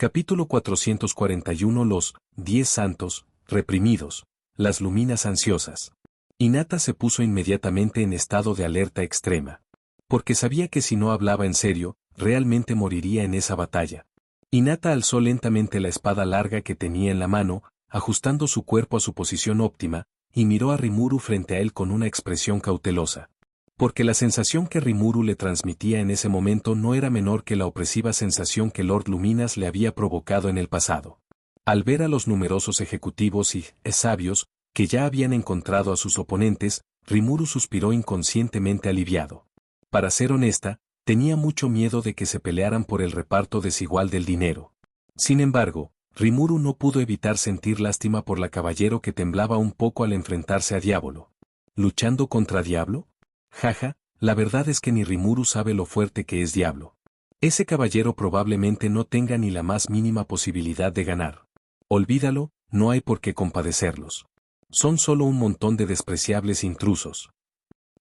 Capítulo 441. Los 10 santos, reprimidos, las luminas ansiosas. Hinata se puso inmediatamente en estado de alerta extrema. Porque sabía que si no hablaba en serio, realmente moriría en esa batalla. Hinata alzó lentamente la espada larga que tenía en la mano, ajustando su cuerpo a su posición óptima, y miró a Rimuru frente a él con una expresión cautelosa. Porque la sensación que Rimuru le transmitía en ese momento no era menor que la opresiva sensación que Lord Luminas le había provocado en el pasado. Al ver a los numerosos ejecutivos y sabios, que ya habían encontrado a sus oponentes, Rimuru suspiró inconscientemente aliviado. Para ser honesta, tenía mucho miedo de que se pelearan por el reparto desigual del dinero. Sin embargo, Rimuru no pudo evitar sentir lástima por la caballero que temblaba un poco al enfrentarse a Diablo. ¿Luchando contra Diablo? Jaja, la verdad es que ni Rimuru sabe lo fuerte que es Diablo. Ese caballero probablemente no tenga ni la más mínima posibilidad de ganar. Olvídalo, no hay por qué compadecerlos. Son solo un montón de despreciables intrusos.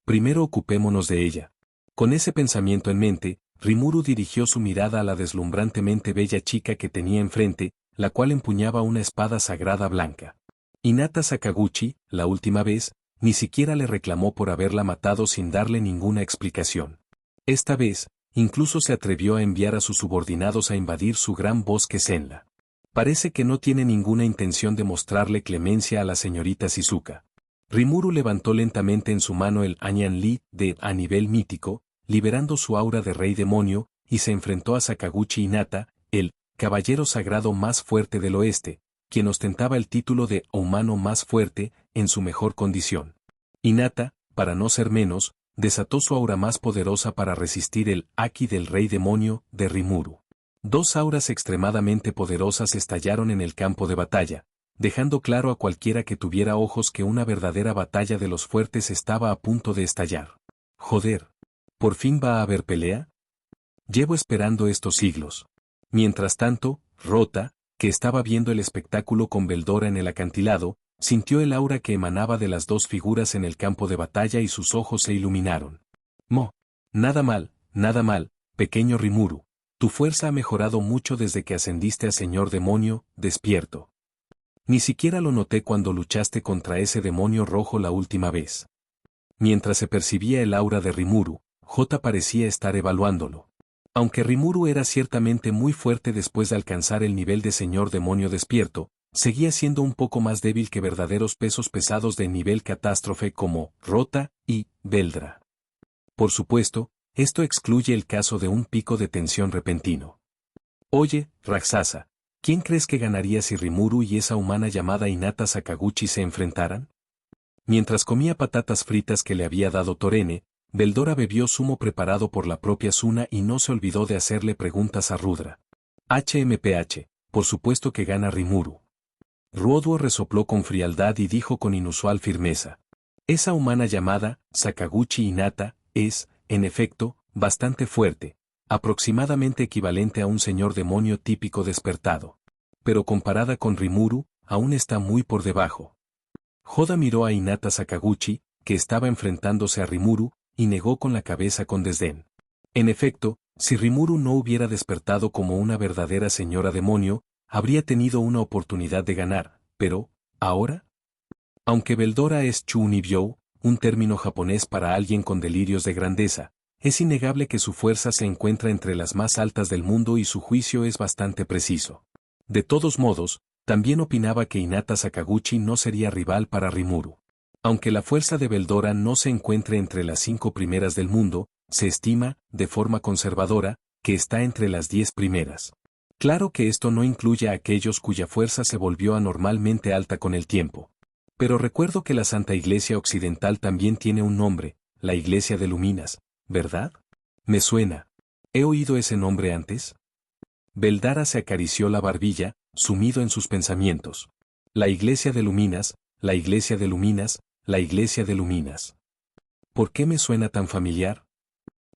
Primero ocupémonos de ella. Con ese pensamiento en mente, Rimuru dirigió su mirada a la deslumbrantemente bella chica que tenía enfrente, la cual empuñaba una espada sagrada blanca. Hinata Sakaguchi, la última vez, ni siquiera le reclamó por haberla matado sin darle ninguna explicación. Esta vez, incluso se atrevió a enviar a sus subordinados a invadir su gran bosque Senla. Parece que no tiene ninguna intención de mostrarle clemencia a la señorita Shizuka. Rimuru levantó lentamente en su mano el Anyan-Li a nivel mítico, liberando su aura de rey demonio, y se enfrentó a Sakaguchi Hinata, el caballero sagrado más fuerte del oeste, quien ostentaba el título de humano más fuerte, en su mejor condición. Hinata, para no ser menos, desató su aura más poderosa para resistir el Haki del rey demonio de Rimuru. Dos auras extremadamente poderosas estallaron en el campo de batalla, dejando claro a cualquiera que tuviera ojos que una verdadera batalla de los fuertes estaba a punto de estallar. Joder. ¿Por fin va a haber pelea? Llevo esperando estos siglos. Mientras tanto, Rota, que estaba viendo el espectáculo con Veldora en el acantilado, sintió el aura que emanaba de las dos figuras en el campo de batalla y sus ojos se iluminaron. Nada mal, pequeño Rimuru. Tu fuerza ha mejorado mucho desde que ascendiste a señor demonio, despierto. Ni siquiera lo noté cuando luchaste contra ese demonio rojo la última vez. Mientras se percibía el aura de Rimuru, J parecía estar evaluándolo. Aunque Rimuru era ciertamente muy fuerte después de alcanzar el nivel de señor demonio despierto, seguía siendo un poco más débil que verdaderos pesos pesados de nivel catástrofe como Rota y Veldra. Por supuesto, esto excluye el caso de un pico de tensión repentino. Oye, Raksasa, ¿quién crees que ganaría si Rimuru y esa humana llamada Hinata Sakaguchi se enfrentaran? Mientras comía patatas fritas que le había dado Torene, Veldora bebió zumo preparado por la propia Suna y no se olvidó de hacerle preguntas a Rudra. HMPH, por supuesto que gana Rimuru. Ruoduo resopló con frialdad y dijo con inusual firmeza. Esa humana llamada Sakaguchi Hinata es, en efecto, bastante fuerte, aproximadamente equivalente a un señor demonio típico despertado. Pero comparada con Rimuru, aún está muy por debajo. Joda miró a Hinata Sakaguchi, que estaba enfrentándose a Rimuru, y negó con la cabeza con desdén. En efecto, si Rimuru no hubiera despertado como una verdadera señora demonio, habría tenido una oportunidad de ganar, pero, ¿ahora? Aunque Veldora es Chūnibyō, un término japonés para alguien con delirios de grandeza, es innegable que su fuerza se encuentra entre las más altas del mundo y su juicio es bastante preciso. De todos modos, también opinaba que Hinata Sakaguchi no sería rival para Rimuru. Aunque la fuerza de Veldora no se encuentre entre las 5 primeras del mundo, se estima, de forma conservadora, que está entre las 10 primeras. Claro que esto no incluye a aquellos cuya fuerza se volvió anormalmente alta con el tiempo. Pero recuerdo que la Santa Iglesia Occidental también tiene un nombre, la Iglesia de Luminas, ¿verdad? Me suena. ¿He oído ese nombre antes? Veldara se acarició la barbilla, sumido en sus pensamientos. La Iglesia de Luminas, la Iglesia de Luminas, la Iglesia de Luminas. ¿Por qué me suena tan familiar?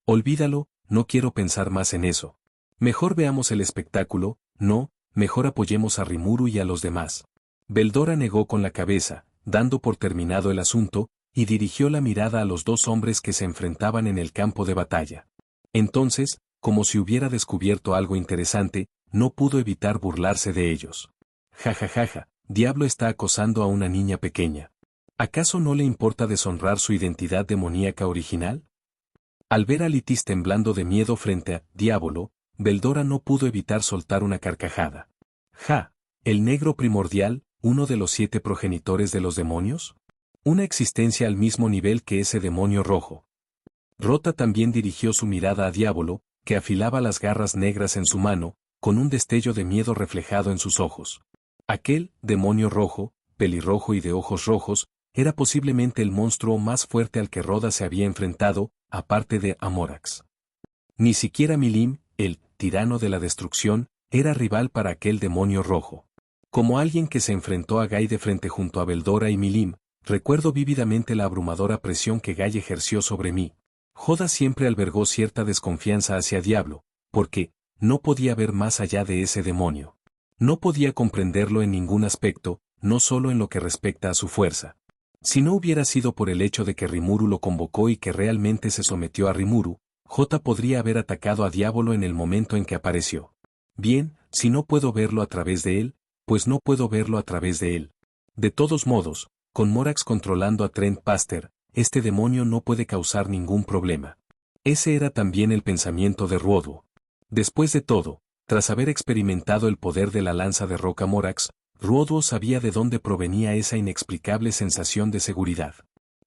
Olvídalo, no quiero pensar más en eso. Mejor veamos el espectáculo, no, mejor apoyemos a Rimuru y a los demás. Veldora negó con la cabeza, dando por terminado el asunto, y dirigió la mirada a los dos hombres que se enfrentaban en el campo de batalla. Entonces, como si hubiera descubierto algo interesante, no pudo evitar burlarse de ellos. Ja ja ja ja, diablo está acosando a una niña pequeña. ¿Acaso no le importa deshonrar su identidad demoníaca original? Al ver a Litis temblando de miedo frente a Diablo, Veldora no pudo evitar soltar una carcajada. Ja, ¿el negro primordial, uno de los 7 progenitores de los demonios? Una existencia al mismo nivel que ese demonio rojo. Rota también dirigió su mirada a Diablo, que afilaba las garras negras en su mano, con un destello de miedo reflejado en sus ojos. Aquel demonio rojo, pelirrojo y de ojos rojos, era posiblemente el monstruo más fuerte al que Roda se había enfrentado, aparte de Amorax. Ni siquiera Milim, el tirano de la destrucción, era rival para aquel demonio rojo. Como alguien que se enfrentó a Guy de frente junto a Veldora y Milim, recuerdo vívidamente la abrumadora presión que Guy ejerció sobre mí. Joda siempre albergó cierta desconfianza hacia Diablo, porque no podía ver más allá de ese demonio. No podía comprenderlo en ningún aspecto, no solo en lo que respecta a su fuerza. Si no hubiera sido por el hecho de que Rimuru lo convocó y que realmente se sometió a Rimuru, Jota podría haber atacado a Diablo en el momento en que apareció. Bien, si no puedo verlo a través de él, pues no puedo verlo a través de él. De todos modos, con Morax controlando a Trent Paster, este demonio no puede causar ningún problema. Ese era también el pensamiento de Ruoduo. Después de todo, tras haber experimentado el poder de la lanza de roca Morax, Ruoduo sabía de dónde provenía esa inexplicable sensación de seguridad.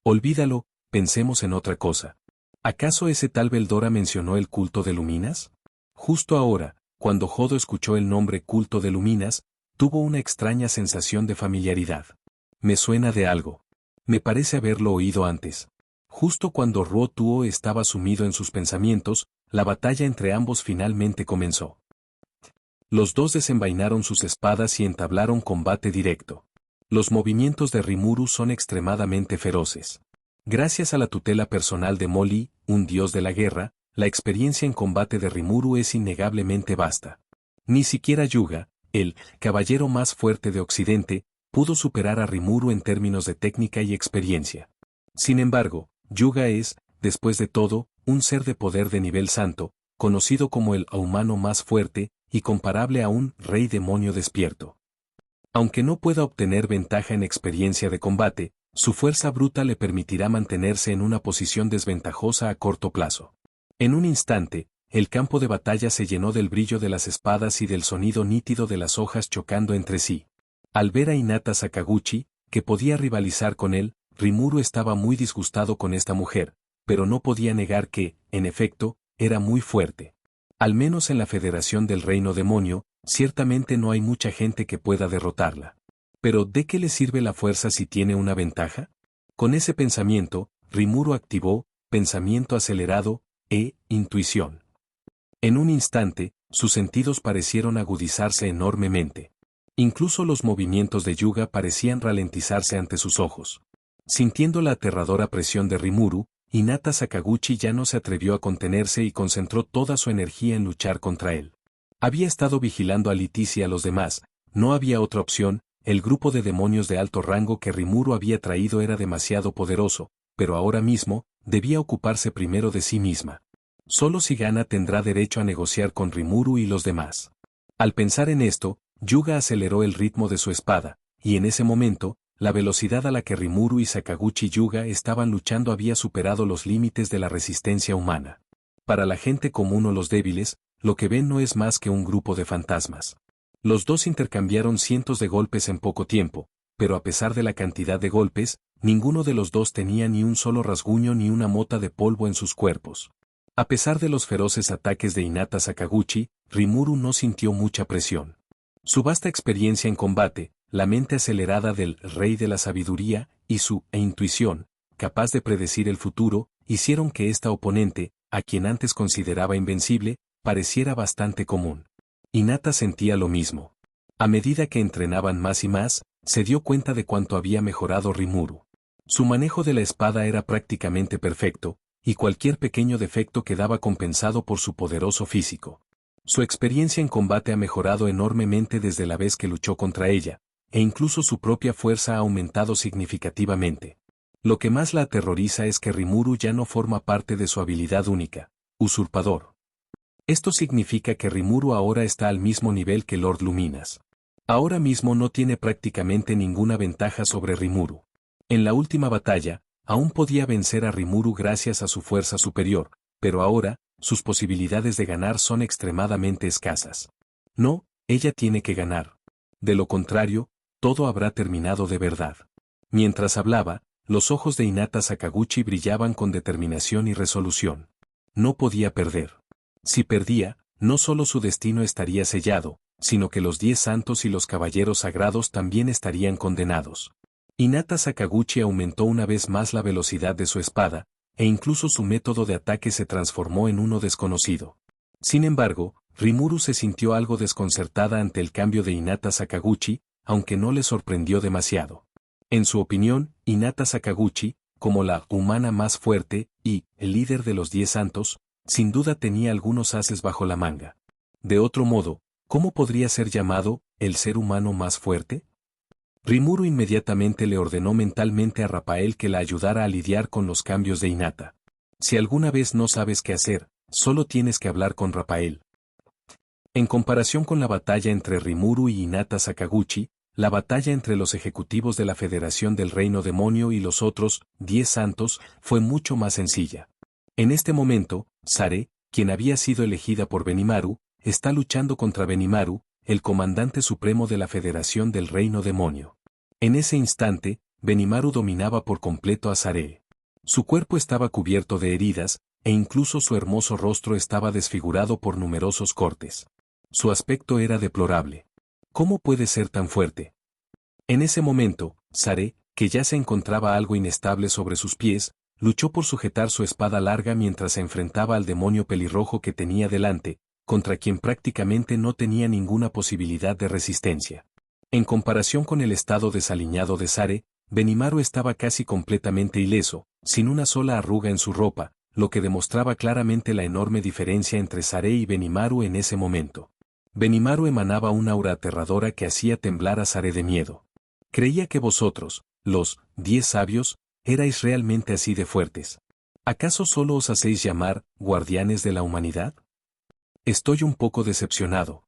Olvídalo, pensemos en otra cosa. ¿Acaso ese tal Veldora mencionó el culto de Luminas? Justo ahora, cuando Jodo escuchó el nombre culto de Luminas, tuvo una extraña sensación de familiaridad. Me suena de algo. Me parece haberlo oído antes. Justo cuando Ruoduo estaba sumido en sus pensamientos, la batalla entre ambos finalmente comenzó. Los dos desenvainaron sus espadas y entablaron combate directo. Los movimientos de Rimuru son extremadamente feroces. Gracias a la tutela personal de Moli, un dios de la guerra, la experiencia en combate de Rimuru es innegablemente vasta. Ni siquiera Yuga, el caballero más fuerte de Occidente, pudo superar a Rimuru en términos de técnica y experiencia. Sin embargo, Yuga es, después de todo, un ser de poder de nivel santo, conocido como el humano más fuerte, y comparable a un rey demonio despierto. Aunque no pueda obtener ventaja en experiencia de combate, su fuerza bruta le permitirá mantenerse en una posición desventajosa a corto plazo. En un instante, el campo de batalla se llenó del brillo de las espadas y del sonido nítido de las hojas chocando entre sí. Al ver a Hinata Sakaguchi, que podía rivalizar con él, Rimuru estaba muy disgustado con esta mujer, pero no podía negar que, en efecto, era muy fuerte. Al menos en la Federación del Reino Demonio, ciertamente no hay mucha gente que pueda derrotarla. Pero ¿de qué le sirve la fuerza si tiene una ventaja? Con ese pensamiento, Rimuru activó, pensamiento acelerado, intuición. En un instante, sus sentidos parecieron agudizarse enormemente. Incluso los movimientos de Yuga parecían ralentizarse ante sus ojos. Sintiendo la aterradora presión de Rimuru, Hinata Sakaguchi ya no se atrevió a contenerse y concentró toda su energía en luchar contra él. Había estado vigilando a Litis y a los demás, no había otra opción, el grupo de demonios de alto rango que Rimuru había traído era demasiado poderoso, pero ahora mismo, debía ocuparse primero de sí misma. Solo si gana tendrá derecho a negociar con Rimuru y los demás. Al pensar en esto, Yuga aceleró el ritmo de su espada, y en ese momento, la velocidad a la que Rimuru y Sakaguchi Yuga estaban luchando había superado los límites de la resistencia humana. Para la gente común o los débiles, lo que ven no es más que un grupo de fantasmas. Los dos intercambiaron cientos de golpes en poco tiempo, pero a pesar de la cantidad de golpes, ninguno de los dos tenía ni un solo rasguño ni una mota de polvo en sus cuerpos. A pesar de los feroces ataques de Hinata Sakaguchi, Rimuru no sintió mucha presión. Su vasta experiencia en combate, la mente acelerada del Rey de la Sabiduría, y su intuición, capaz de predecir el futuro, hicieron que esta oponente, a quien antes consideraba invencible, pareciera bastante común. Hinata sentía lo mismo. A medida que entrenaban más y más, se dio cuenta de cuánto había mejorado Rimuru. Su manejo de la espada era prácticamente perfecto, y cualquier pequeño defecto quedaba compensado por su poderoso físico. Su experiencia en combate ha mejorado enormemente desde la vez que luchó contra ella, e incluso su propia fuerza ha aumentado significativamente. Lo que más la aterroriza es que Rimuru ya no forma parte de su habilidad única, usurpador. Esto significa que Rimuru ahora está al mismo nivel que Lord Luminas. Ahora mismo no tiene prácticamente ninguna ventaja sobre Rimuru. En la última batalla, aún podía vencer a Rimuru gracias a su fuerza superior, pero ahora, sus posibilidades de ganar son extremadamente escasas. No, ella tiene que ganar. De lo contrario, todo habrá terminado de verdad. Mientras hablaba, los ojos de Hinata Sakaguchi brillaban con determinación y resolución. No podía perder. Si perdía, no solo su destino estaría sellado, sino que los 10 santos y los caballeros sagrados también estarían condenados. Hinata Sakaguchi aumentó una vez más la velocidad de su espada, e incluso su método de ataque se transformó en uno desconocido. Sin embargo, Rimuru se sintió algo desconcertada ante el cambio de Hinata Sakaguchi, aunque no le sorprendió demasiado. En su opinión, Hinata Sakaguchi, como la humana más fuerte y el líder de los 10 santos, sin duda tenía algunos ases bajo la manga. De otro modo, ¿cómo podría ser llamado el ser humano más fuerte? Rimuru inmediatamente le ordenó mentalmente a Rapael que la ayudara a lidiar con los cambios de Hinata. Si alguna vez no sabes qué hacer, solo tienes que hablar con Rapael. En comparación con la batalla entre Rimuru y Hinata Sakaguchi, la batalla entre los ejecutivos de la Federación del Reino Demonio y los otros 10 santos fue mucho más sencilla. En este momento, Saré, quien había sido elegida por Benimaru, está luchando contra Benimaru, el comandante supremo de la Federación del Reino Demonio. En ese instante, Benimaru dominaba por completo a Saré. Su cuerpo estaba cubierto de heridas, e incluso su hermoso rostro estaba desfigurado por numerosos cortes. Su aspecto era deplorable. ¿Cómo puede ser tan fuerte? En ese momento, Saré, que ya se encontraba algo inestable sobre sus pies, luchó por sujetar su espada larga mientras se enfrentaba al demonio pelirrojo que tenía delante, contra quien prácticamente no tenía ninguna posibilidad de resistencia. En comparación con el estado desaliñado de Saré, Benimaru estaba casi completamente ileso, sin una sola arruga en su ropa, lo que demostraba claramente la enorme diferencia entre Saré y Benimaru en ese momento. Benimaru emanaba una aura aterradora que hacía temblar a Saré de miedo. Creía que vosotros, los 10 sabios, erais realmente así de fuertes. ¿Acaso solo os hacéis llamar guardianes de la humanidad? Estoy un poco decepcionado.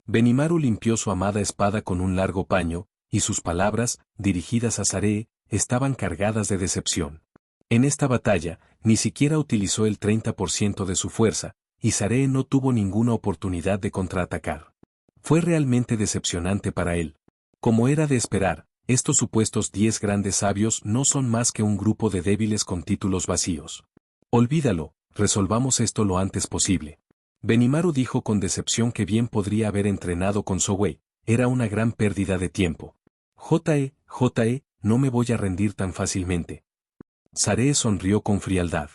Benimaru limpió su amada espada con un largo paño, y sus palabras, dirigidas a Saré, estaban cargadas de decepción. En esta batalla, ni siquiera utilizó el 30% de su fuerza, y Saré no tuvo ninguna oportunidad de contraatacar. Fue realmente decepcionante para él. Como era de esperar, estos supuestos 10 grandes sabios no son más que un grupo de débiles con títulos vacíos. Olvídalo, resolvamos esto lo antes posible. Benimaru dijo con decepción que bien podría haber entrenado con Souei, era una gran pérdida de tiempo. J.E., no me voy a rendir tan fácilmente. Saré sonrió con frialdad.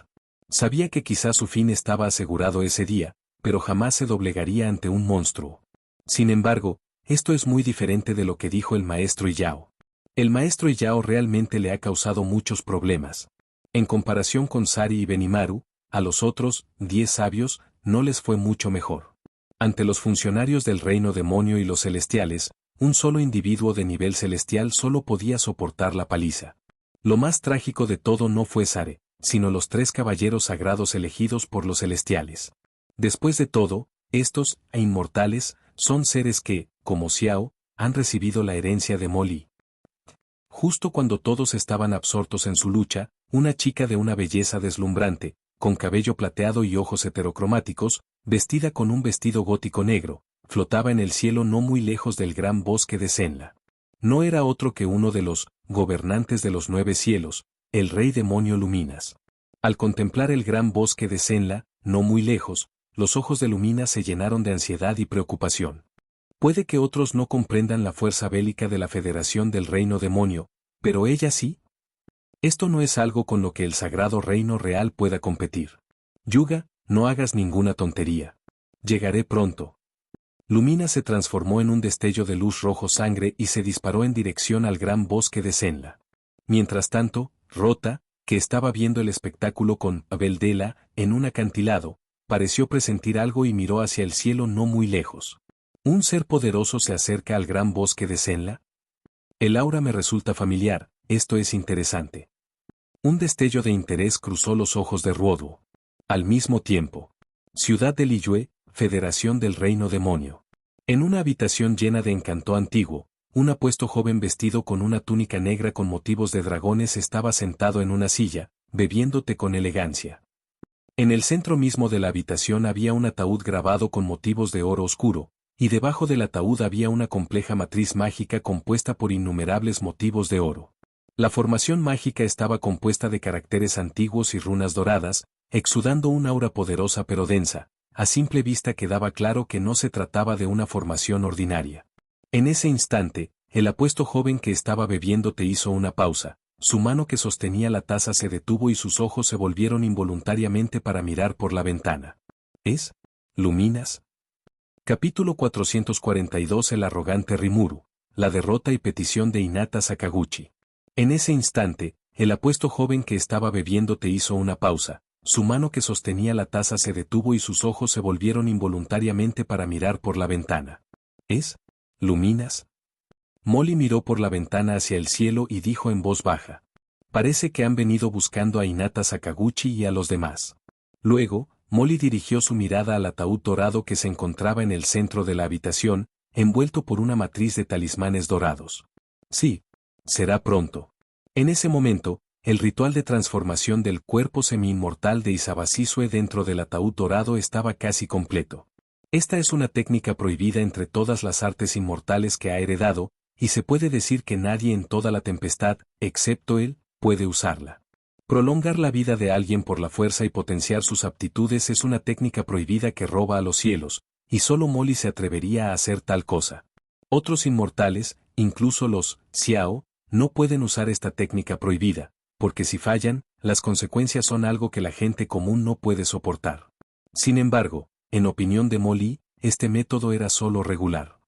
Sabía que quizás su fin estaba asegurado ese día, pero jamás se doblegaría ante un monstruo. Sin embargo, esto es muy diferente de lo que dijo el maestro Illao. El maestro Illao realmente le ha causado muchos problemas. En comparación con Sari y Benimaru, a los otros 10 sabios, no les fue mucho mejor. Ante los funcionarios del reino demonio y los celestiales, un solo individuo de nivel celestial solo podía soportar la paliza. Lo más trágico de todo no fue Saré, sino los 3 caballeros sagrados elegidos por los celestiales. Después de todo, estos, inmortales, son seres que, como Xiao, han recibido la herencia de Moli. Justo cuando todos estaban absortos en su lucha, una chica de una belleza deslumbrante, con cabello plateado y ojos heterocromáticos, vestida con un vestido gótico negro, flotaba en el cielo no muy lejos del gran bosque de Zenla. No era otro que uno de los gobernantes de los 9 cielos, el rey demonio Luminas. Al contemplar el gran bosque de Zenla, no muy lejos, los ojos de Luminas se llenaron de ansiedad y preocupación. Puede que otros no comprendan la fuerza bélica de la Federación del Reino Demonio, pero ella sí. Esto no es algo con lo que el Sagrado Reino Real pueda competir. Yuga, no hagas ninguna tontería. Llegaré pronto. Lumina se transformó en un destello de luz rojo sangre y se disparó en dirección al gran bosque de Zenla. Mientras tanto, Rota, que estaba viendo el espectáculo con Abeldela en un acantilado, pareció presentir algo y miró hacia el cielo no muy lejos. ¿Un ser poderoso se acerca al gran bosque de Zenla? El aura me resulta familiar, esto es interesante. Un destello de interés cruzó los ojos de Ruoduo. Al mismo tiempo, Ciudad de Liyue, Federación del Reino Demonio. En una habitación llena de encanto antiguo, un apuesto joven vestido con una túnica negra con motivos de dragones estaba sentado en una silla, bebiendo té con elegancia. En el centro mismo de la habitación había un ataúd grabado con motivos de oro oscuro, y debajo del ataúd había una compleja matriz mágica compuesta por innumerables motivos de oro. La formación mágica estaba compuesta de caracteres antiguos y runas doradas, exudando una aura poderosa pero densa. A simple vista quedaba claro que no se trataba de una formación ordinaria. En ese instante, el apuesto joven que estaba bebiendo té hizo una pausa, su mano que sostenía la taza se detuvo y sus ojos se volvieron involuntariamente para mirar por la ventana. ¿Es? ¿Luminas? Capítulo 442. El arrogante Rimuru, la derrota y petición de Hinata Sakaguchi. En ese instante, el apuesto joven que estaba bebiendo té hizo una pausa, su mano que sostenía la taza se detuvo y sus ojos se volvieron involuntariamente para mirar por la ventana. ¿Es? ¿Luminas? Molly miró por la ventana hacia el cielo y dijo en voz baja. Parece que han venido buscando a Hinata Sakaguchi y a los demás. Luego, Molly dirigió su mirada al ataúd dorado que se encontraba en el centro de la habitación, envuelto por una matriz de talismanes dorados. Sí. Será pronto. En ese momento, el ritual de transformación del cuerpo semi-inmortal de Isabasisue dentro del ataúd dorado estaba casi completo. Esta es una técnica prohibida entre todas las artes inmortales que ha heredado, y se puede decir que nadie en toda la tempestad, excepto él, puede usarla. Prolongar la vida de alguien por la fuerza y potenciar sus aptitudes es una técnica prohibida que roba a los cielos, y solo Molly se atrevería a hacer tal cosa. Otros inmortales, incluso los Xiao, no pueden usar esta técnica prohibida, porque si fallan, las consecuencias son algo que la gente común no puede soportar. Sin embargo, en opinión de Molly, este método era solo regular.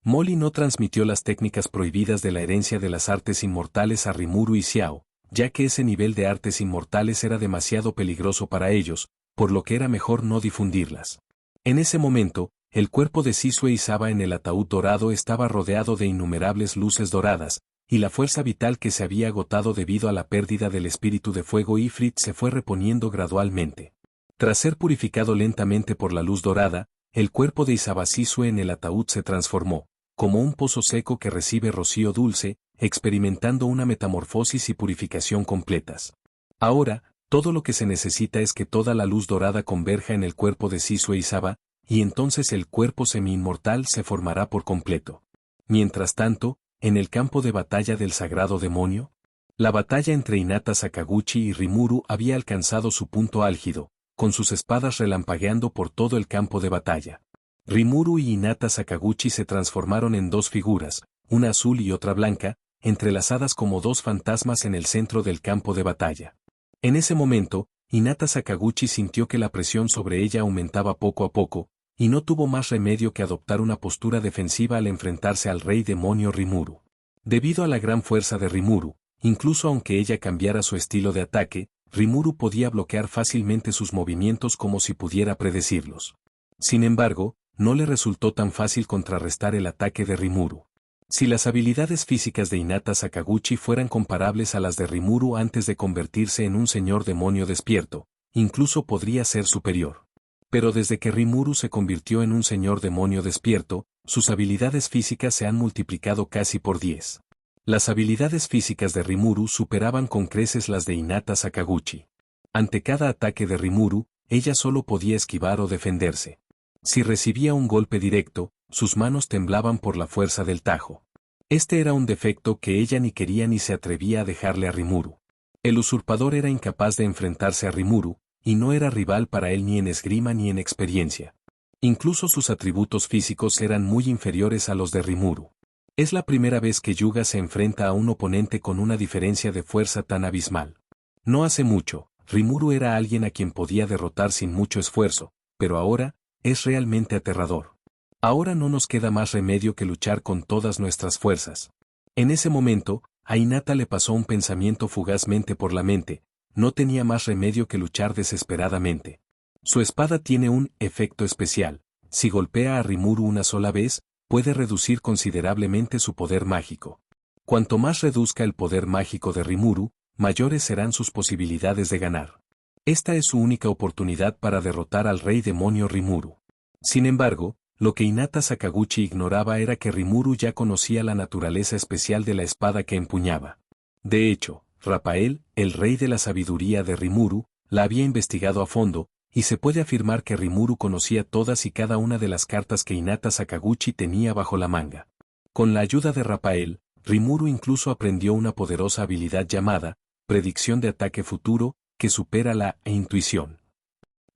Molly no transmitió las técnicas prohibidas de la herencia de las artes inmortales a Rimuru y Xiao, ya que ese nivel de artes inmortales era demasiado peligroso para ellos, por lo que era mejor no difundirlas. En ese momento, el cuerpo de Sisue Isaba en el ataúd dorado estaba rodeado de innumerables luces doradas, y la fuerza vital que se había agotado debido a la pérdida del espíritu de fuego Ifrit se fue reponiendo gradualmente. Tras ser purificado lentamente por la luz dorada, el cuerpo de Isabasisue en el ataúd se transformó, como un pozo seco que recibe rocío dulce, experimentando una metamorfosis y purificación completas. Ahora, todo lo que se necesita es que toda la luz dorada converja en el cuerpo de Sisue Isaba, y entonces el cuerpo semi-inmortal se formará por completo. Mientras tanto, en el campo de batalla del sagrado demonio, la batalla entre Hinata Sakaguchi y Rimuru había alcanzado su punto álgido, con sus espadas relampagueando por todo el campo de batalla. Rimuru y Hinata Sakaguchi se transformaron en dos figuras, una azul y otra blanca, entrelazadas como dos fantasmas en el centro del campo de batalla. En ese momento, Hinata Sakaguchi sintió que la presión sobre ella aumentaba poco a poco, y no tuvo más remedio que adoptar una postura defensiva al enfrentarse al rey demonio Rimuru. Debido a la gran fuerza de Rimuru, incluso aunque ella cambiara su estilo de ataque, Rimuru podía bloquear fácilmente sus movimientos como si pudiera predecirlos. Sin embargo, no le resultó tan fácil contrarrestar el ataque de Rimuru. Si las habilidades físicas de Hinata Sakaguchi fueran comparables a las de Rimuru antes de convertirse en un señor demonio despierto, incluso podría ser superior. Pero desde que Rimuru se convirtió en un señor demonio despierto, sus habilidades físicas se han multiplicado casi por 10. Las habilidades físicas de Rimuru superaban con creces las de Hinata Sakaguchi. Ante cada ataque de Rimuru, ella solo podía esquivar o defenderse. Si recibía un golpe directo, sus manos temblaban por la fuerza del tajo. Este era un defecto que ella ni quería ni se atrevía a dejarle a Rimuru. El usurpador era incapaz de enfrentarse a Rimuru, y no era rival para él ni en esgrima ni en experiencia. Incluso sus atributos físicos eran muy inferiores a los de Rimuru. Es la primera vez que Yuga se enfrenta a un oponente con una diferencia de fuerza tan abismal. No hace mucho, Rimuru era alguien a quien podía derrotar sin mucho esfuerzo, pero ahora, es realmente aterrador. Ahora no nos queda más remedio que luchar con todas nuestras fuerzas. En ese momento, a Hinata le pasó un pensamiento fugazmente por la mente, no tenía más remedio que luchar desesperadamente. Su espada tiene un efecto especial, si golpea a Rimuru una sola vez, puede reducir considerablemente su poder mágico. Cuanto más reduzca el poder mágico de Rimuru, mayores serán sus posibilidades de ganar. Esta es su única oportunidad para derrotar al rey demonio Rimuru. Sin embargo, lo que Hinata Sakaguchi ignoraba era que Rimuru ya conocía la naturaleza especial de la espada que empuñaba. De hecho, Rafael, el rey de la sabiduría de Rimuru, la había investigado a fondo, y se puede afirmar que Rimuru conocía todas y cada una de las cartas que Hinata Sakaguchi tenía bajo la manga. Con la ayuda de Rafael, Rimuru incluso aprendió una poderosa habilidad llamada predicción de ataque futuro, que supera la intuición.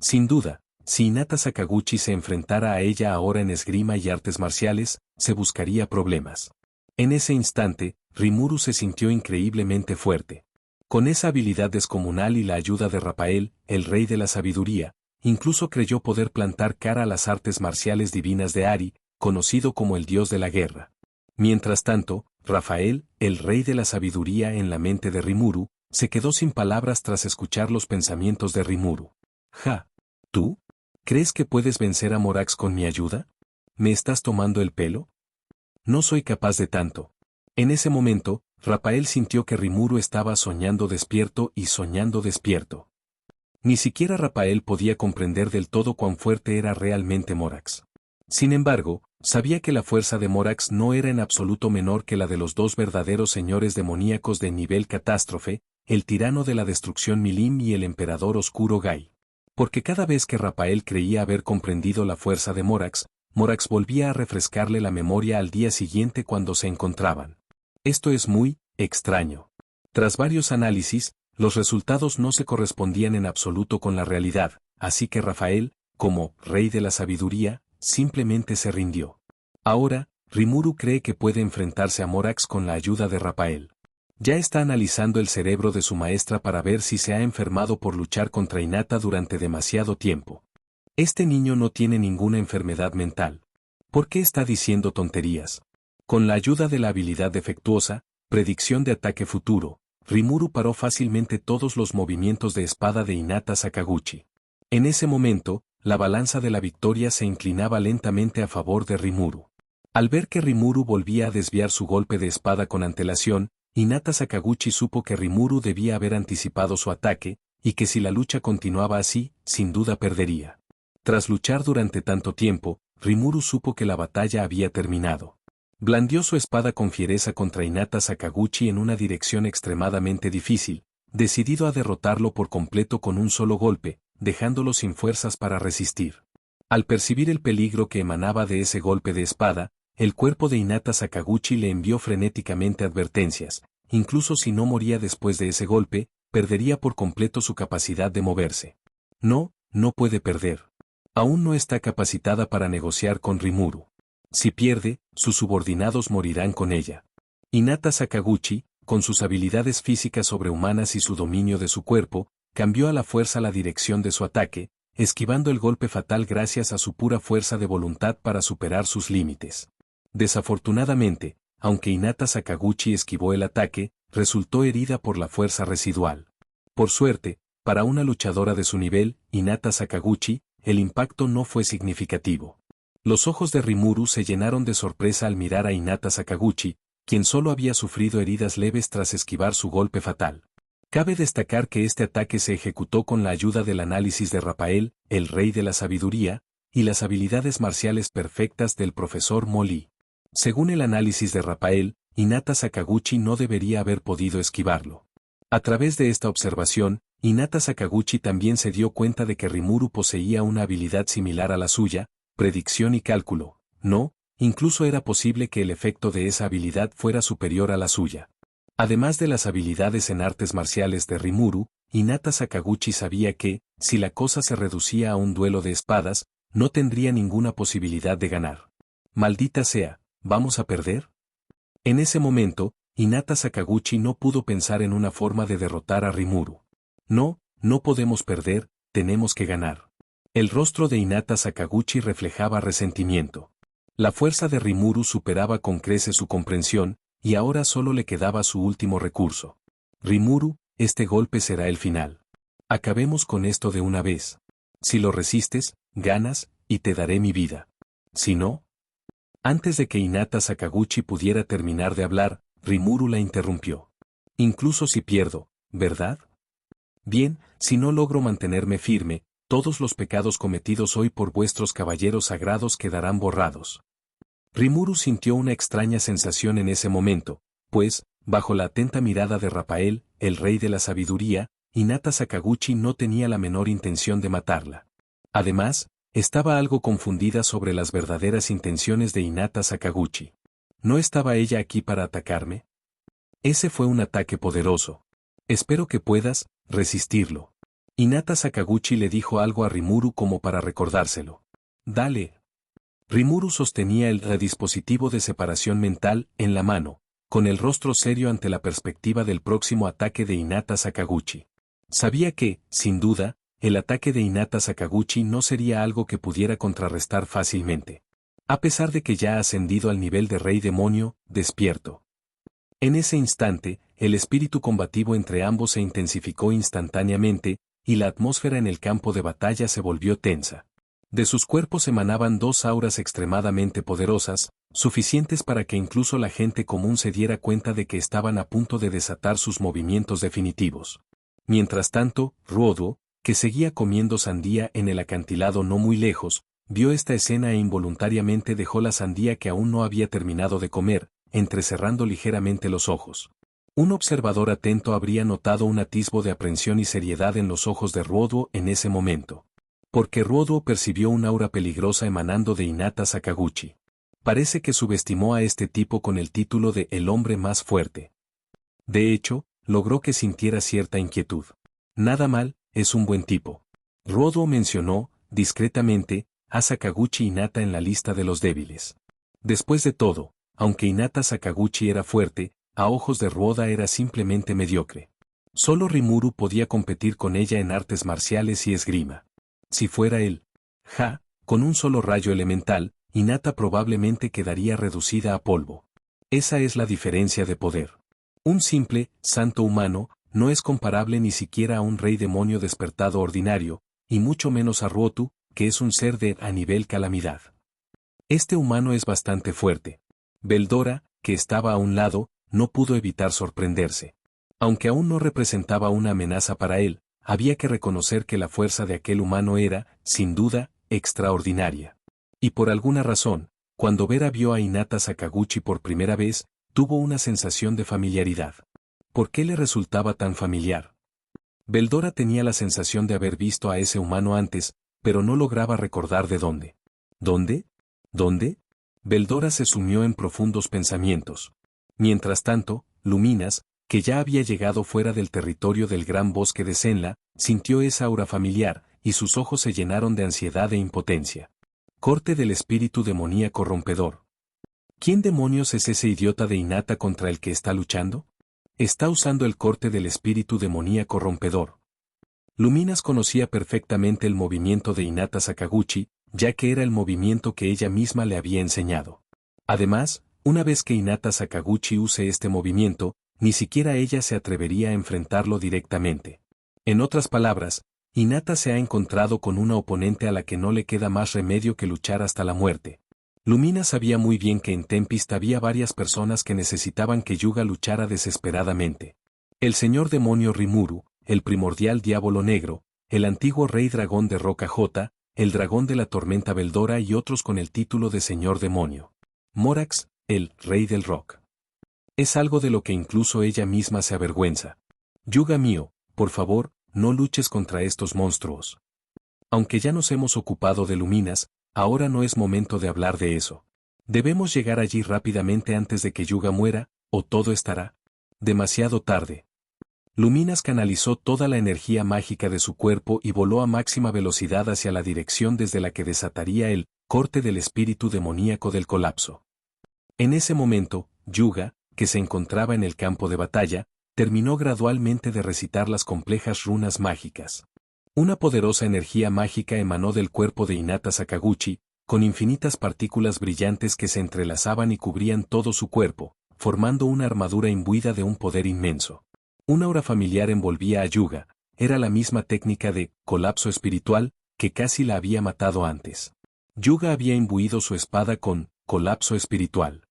Sin duda, si Hinata Sakaguchi se enfrentara a ella ahora en esgrima y artes marciales, se buscaría problemas. En ese instante, Rimuru se sintió increíblemente fuerte. Con esa habilidad descomunal y la ayuda de Rafael, el rey de la sabiduría, incluso creyó poder plantar cara a las artes marciales divinas de Ari, conocido como el dios de la guerra. Mientras tanto, Rafael, el rey de la sabiduría en la mente de Rimuru, se quedó sin palabras tras escuchar los pensamientos de Rimuru. «Ja. ¿Tú? ¿Crees que puedes vencer a Morax con mi ayuda? ¿Me estás tomando el pelo? No soy capaz de tanto». En ese momento, Rafael sintió que Rimuru estaba soñando despierto y soñando despierto. Ni siquiera Rafael podía comprender del todo cuán fuerte era realmente Morax. Sin embargo, sabía que la fuerza de Morax no era en absoluto menor que la de los dos verdaderos señores demoníacos de nivel catástrofe, el tirano de la destrucción Milim y el emperador oscuro Gai. Porque cada vez que Rafael creía haber comprendido la fuerza de Morax, Morax volvía a refrescarle la memoria al día siguiente cuando se encontraban. Esto es muy extraño. Tras varios análisis, los resultados no se correspondían en absoluto con la realidad, así que Rafael, como rey de la sabiduría, simplemente se rindió. Ahora, Rimuru cree que puede enfrentarse a Morax con la ayuda de Rafael. Ya está analizando el cerebro de su maestra para ver si se ha enfermado por luchar contra Hinata durante demasiado tiempo. Este niño no tiene ninguna enfermedad mental. ¿Por qué está diciendo tonterías? Con la ayuda de la habilidad defectuosa, predicción de ataque futuro, Rimuru paró fácilmente todos los movimientos de espada de Hinata Sakaguchi. En ese momento, la balanza de la victoria se inclinaba lentamente a favor de Rimuru. Al ver que Rimuru volvía a desviar su golpe de espada con antelación, Hinata Sakaguchi supo que Rimuru debía haber anticipado su ataque, y que si la lucha continuaba así, sin duda perdería. Tras luchar durante tanto tiempo, Rimuru supo que la batalla había terminado. Blandió su espada con fiereza contra Hinata Sakaguchi en una dirección extremadamente difícil, decidido a derrotarlo por completo con un solo golpe, dejándolo sin fuerzas para resistir. Al percibir el peligro que emanaba de ese golpe de espada, el cuerpo de Hinata Sakaguchi le envió frenéticamente advertencias. Incluso si no moría después de ese golpe, perdería por completo su capacidad de moverse. No, no puede perder. Aún no está capacitada para negociar con Rimuru. Si pierde, sus subordinados morirán con ella. Hinata Sakaguchi, con sus habilidades físicas sobrehumanas y su dominio de su cuerpo, cambió a la fuerza la dirección de su ataque, esquivando el golpe fatal gracias a su pura fuerza de voluntad para superar sus límites. Desafortunadamente, aunque Hinata Sakaguchi esquivó el ataque, resultó herida por la fuerza residual. Por suerte, para una luchadora de su nivel, Hinata Sakaguchi, el impacto no fue significativo. Los ojos de Rimuru se llenaron de sorpresa al mirar a Hinata Sakaguchi, quien solo había sufrido heridas leves tras esquivar su golpe fatal. Cabe destacar que este ataque se ejecutó con la ayuda del análisis de Rafael, el rey de la sabiduría, y las habilidades marciales perfectas del profesor Molly. Según el análisis de Rafael, Hinata Sakaguchi no debería haber podido esquivarlo. A través de esta observación, Hinata Sakaguchi también se dio cuenta de que Rimuru poseía una habilidad similar a la suya, predicción y cálculo. No, incluso era posible que el efecto de esa habilidad fuera superior a la suya. Además de las habilidades en artes marciales de Rimuru, Hinata Sakaguchi sabía que, si la cosa se reducía a un duelo de espadas, no tendría ninguna posibilidad de ganar. Maldita sea, ¿vamos a perder? En ese momento, Hinata Sakaguchi no pudo pensar en una forma de derrotar a Rimuru. No, no podemos perder, tenemos que ganar. El rostro de Hinata Sakaguchi reflejaba resentimiento. La fuerza de Rimuru superaba con creces su comprensión, y ahora solo le quedaba su último recurso. Rimuru, este golpe será el final. Acabemos con esto de una vez. Si lo resistes, ganas, y te daré mi vida. Si no... Antes de que Hinata Sakaguchi pudiera terminar de hablar, Rimuru la interrumpió. Incluso si pierdo, ¿verdad? Bien, si no logro mantenerme firme, todos los pecados cometidos hoy por vuestros caballeros sagrados quedarán borrados. Rimuru sintió una extraña sensación en ese momento, pues, bajo la atenta mirada de Rapael, el rey de la sabiduría, Hinata Sakaguchi no tenía la menor intención de matarla. Además, estaba algo confundida sobre las verdaderas intenciones de Hinata Sakaguchi. ¿No estaba ella aquí para atacarme? Ese fue un ataque poderoso. Espero que puedas resistirlo. Hinata Sakaguchi le dijo algo a Rimuru como para recordárselo. Dale. Rimuru sostenía el dispositivo de separación mental en la mano, con el rostro serio ante la perspectiva del próximo ataque de Hinata Sakaguchi. Sabía que, sin duda, el ataque de Hinata Sakaguchi no sería algo que pudiera contrarrestar fácilmente. A pesar de que ya ha ascendido al nivel de rey demonio, despierto. En ese instante, el espíritu combativo entre ambos se intensificó instantáneamente, y la atmósfera en el campo de batalla se volvió tensa. De sus cuerpos emanaban dos auras extremadamente poderosas, suficientes para que incluso la gente común se diera cuenta de que estaban a punto de desatar sus movimientos definitivos. Mientras tanto, Ruodo, que seguía comiendo sandía en el acantilado no muy lejos, vio esta escena e involuntariamente dejó la sandía que aún no había terminado de comer, entrecerrando ligeramente los ojos. Un observador atento habría notado un atisbo de aprensión y seriedad en los ojos de Ruodo en ese momento. Porque Ruodo percibió un aura peligrosa emanando de Hinata Sakaguchi. Parece que subestimó a este tipo con el título de el hombre más fuerte. De hecho, logró que sintiera cierta inquietud. Nada mal, es un buen tipo. Ruodo mencionó, discretamente, a Sakaguchi Hinata en la lista de los débiles. Después de todo, aunque Hinata Sakaguchi era fuerte, a ojos de Ruoda era simplemente mediocre. Solo Rimuru podía competir con ella en artes marciales y esgrima. Si fuera él, con un solo rayo elemental, Hinata probablemente quedaría reducida a polvo. Esa es la diferencia de poder. Un simple, santo humano, no es comparable ni siquiera a un rey demonio despertado ordinario, y mucho menos a Ruotu, que es un ser de a nivel calamidad. Este humano es bastante fuerte. Beldora, que estaba a un lado, no pudo evitar sorprenderse. Aunque aún no representaba una amenaza para él, había que reconocer que la fuerza de aquel humano era, sin duda, extraordinaria. Y por alguna razón, cuando Vera vio a Hinata Sakaguchi por primera vez, tuvo una sensación de familiaridad. ¿Por qué le resultaba tan familiar? Beldora tenía la sensación de haber visto a ese humano antes, pero no lograba recordar de dónde. ¿Dónde? ¿Dónde? Beldora se sumió en profundos pensamientos. Mientras tanto, Luminas, que ya había llegado fuera del territorio del gran bosque de Senla, sintió esa aura familiar, y sus ojos se llenaron de ansiedad e impotencia. Corte del espíritu demoníaco rompedor. ¿Quién demonios es ese idiota de Hinata contra el que está luchando? Está usando el corte del espíritu demoníaco rompedor. Luminas conocía perfectamente el movimiento de Hinata Sakaguchi, ya que era el movimiento que ella misma le había enseñado. Además, una vez que Hinata Sakaguchi use este movimiento, ni siquiera ella se atrevería a enfrentarlo directamente. En otras palabras, Hinata se ha encontrado con una oponente a la que no le queda más remedio que luchar hasta la muerte. Lumina sabía muy bien que en Tempest había varias personas que necesitaban que Yuga luchara desesperadamente. El señor demonio Rimuru, el primordial diablo negro, el antiguo rey dragón de Roca J, el dragón de la tormenta Beldora y otros con el título de señor demonio. Morax, el rey del rock. Es algo de lo que incluso ella misma se avergüenza. Yuga mío, por favor, no luches contra estos monstruos. Aunque ya nos hemos ocupado de Luminas, ahora no es momento de hablar de eso. Debemos llegar allí rápidamente antes de que Yuga muera, o todo estará demasiado tarde. Luminas canalizó toda la energía mágica de su cuerpo y voló a máxima velocidad hacia la dirección desde la que desataría el corte del espíritu demoníaco del colapso. En ese momento, Yuga, que se encontraba en el campo de batalla, terminó gradualmente de recitar las complejas runas mágicas. Una poderosa energía mágica emanó del cuerpo de Hinata Sakaguchi, con infinitas partículas brillantes que se entrelazaban y cubrían todo su cuerpo, formando una armadura imbuida de un poder inmenso. Una aura familiar envolvía a Yuga, era la misma técnica de colapso espiritual que casi la había matado antes. Yuga había imbuido su espada con colapso espiritual.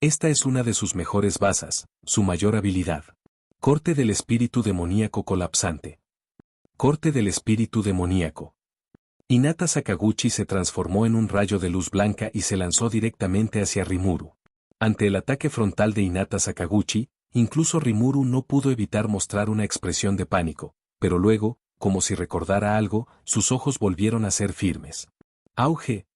Esta es una de sus mejores bazas, su mayor habilidad. Corte del espíritu demoníaco colapsante. Corte del espíritu demoníaco. Hinata Sakaguchi se transformó en un rayo de luz blanca y se lanzó directamente hacia Rimuru. Ante el ataque frontal de Hinata Sakaguchi, incluso Rimuru no pudo evitar mostrar una expresión de pánico, pero luego, como si recordara algo, sus ojos volvieron a ser firmes. ¡Auge!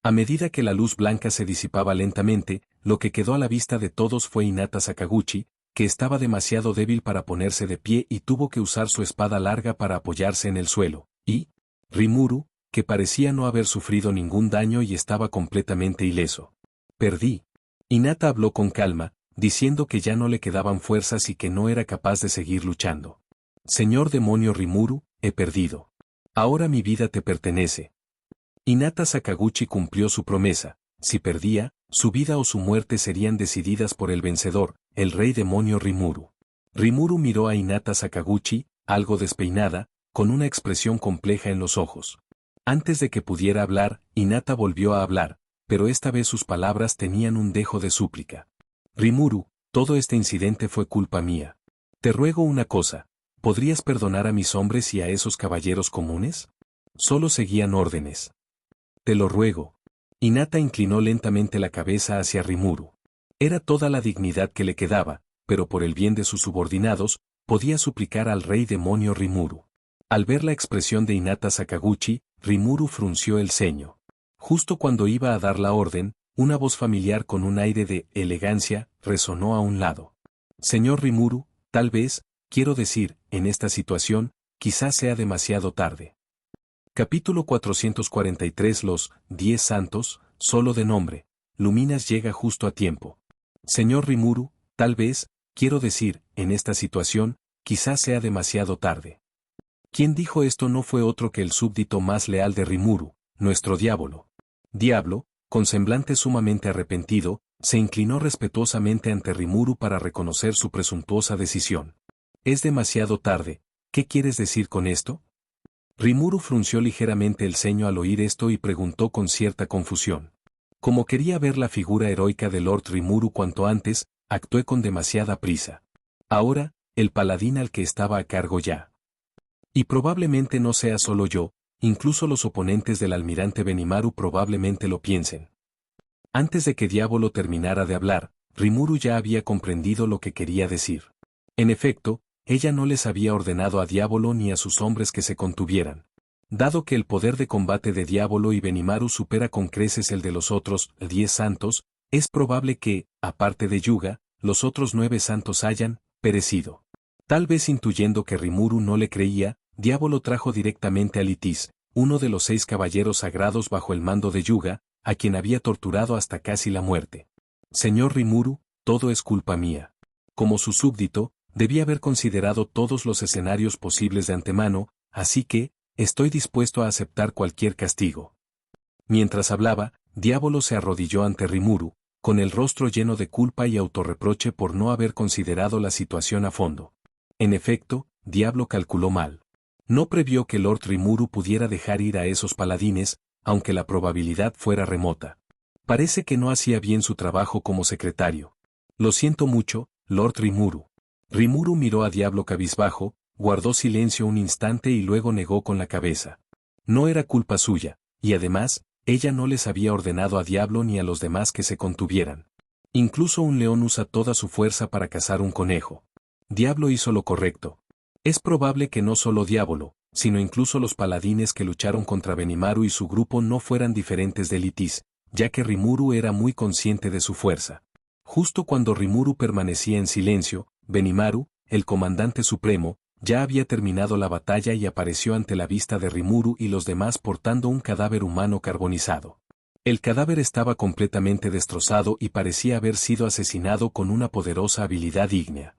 A medida que la luz blanca se disipaba lentamente, lo que quedó a la vista de todos fue Hinata Sakaguchi, que estaba demasiado débil para ponerse de pie y tuvo que usar su espada larga para apoyarse en el suelo, y Rimuru, que parecía no haber sufrido ningún daño y estaba completamente ileso. Perdí. Hinata habló con calma, diciendo que ya no le quedaban fuerzas y que no era capaz de seguir luchando. Señor demonio Rimuru, he perdido. Ahora mi vida te pertenece. Hinata Sakaguchi cumplió su promesa: si perdía, su vida o su muerte serían decididas por el vencedor, el rey demonio Rimuru. Rimuru miró a Hinata Sakaguchi, algo despeinada, con una expresión compleja en los ojos. Antes de que pudiera hablar, Hinata volvió a hablar, pero esta vez sus palabras tenían un dejo de súplica. Rimuru, todo este incidente fue culpa mía. Te ruego una cosa, ¿podrías perdonar a mis hombres y a esos caballeros comunes? Solo seguían órdenes. Te lo ruego. Hinata inclinó lentamente la cabeza hacia Rimuru. Era toda la dignidad que le quedaba, pero por el bien de sus subordinados, podía suplicar al rey demonio Rimuru. Al ver la expresión de Hinata Sakaguchi, Rimuru frunció el ceño. Justo cuando iba a dar la orden, una voz familiar con un aire de elegancia resonó a un lado. Señor Rimuru, tal vez, quiero decir, en esta situación, quizás sea demasiado tarde. Capítulo 443. Los 10 santos, solo de nombre. Luminas llega justo a tiempo. Señor Rimuru, tal vez, quiero decir, en esta situación, quizás sea demasiado tarde. Quien dijo esto no fue otro que el súbdito más leal de Rimuru, nuestro Diablo. Diablo, con semblante sumamente arrepentido, se inclinó respetuosamente ante Rimuru para reconocer su presuntuosa decisión. Es demasiado tarde, ¿qué quieres decir con esto? Rimuru frunció ligeramente el ceño al oír esto y preguntó con cierta confusión. Como quería ver la figura heroica de Lord Rimuru cuanto antes, actué con demasiada prisa. Ahora, el paladín al que estaba a cargo ya. Y probablemente no sea solo yo, incluso los oponentes del almirante Benimaru probablemente lo piensen. Antes de que Diablo terminara de hablar, Rimuru ya había comprendido lo que quería decir. En efecto, ella no les había ordenado a Diablo ni a sus hombres que se contuvieran. Dado que el poder de combate de Diablo y Benimaru supera con creces el de los otros 10 santos, es probable que, aparte de Yuga, los otros 9 santos hayan perecido. Tal vez intuyendo que Rimuru no le creía, Diablo trajo directamente a Litis, uno de los 6 caballeros sagrados bajo el mando de Yuga, a quien había torturado hasta casi la muerte. Señor Rimuru, todo es culpa mía. Como su súbdito, debí haber considerado todos los escenarios posibles de antemano, así que, estoy dispuesto a aceptar cualquier castigo. Mientras hablaba, Diablo se arrodilló ante Rimuru, con el rostro lleno de culpa y autorreproche por no haber considerado la situación a fondo. En efecto, Diablo calculó mal. No previó que Lord Rimuru pudiera dejar ir a esos paladines, aunque la probabilidad fuera remota. Parece que no hacía bien su trabajo como secretario. Lo siento mucho, Lord Rimuru. Rimuru miró a Diablo cabizbajo, guardó silencio un instante y luego negó con la cabeza. No era culpa suya, y además, ella no les había ordenado a Diablo ni a los demás que se contuvieran. Incluso un león usa toda su fuerza para cazar un conejo. Diablo hizo lo correcto. Es probable que no solo Diablo, sino incluso los paladines que lucharon contra Benimaru y su grupo no fueran diferentes de Litis, ya que Rimuru era muy consciente de su fuerza. Justo cuando Rimuru permanecía en silencio, Benimaru, el comandante supremo, ya había terminado la batalla y apareció ante la vista de Rimuru y los demás portando un cadáver humano carbonizado. El cadáver estaba completamente destrozado y parecía haber sido asesinado con una poderosa habilidad ígnea.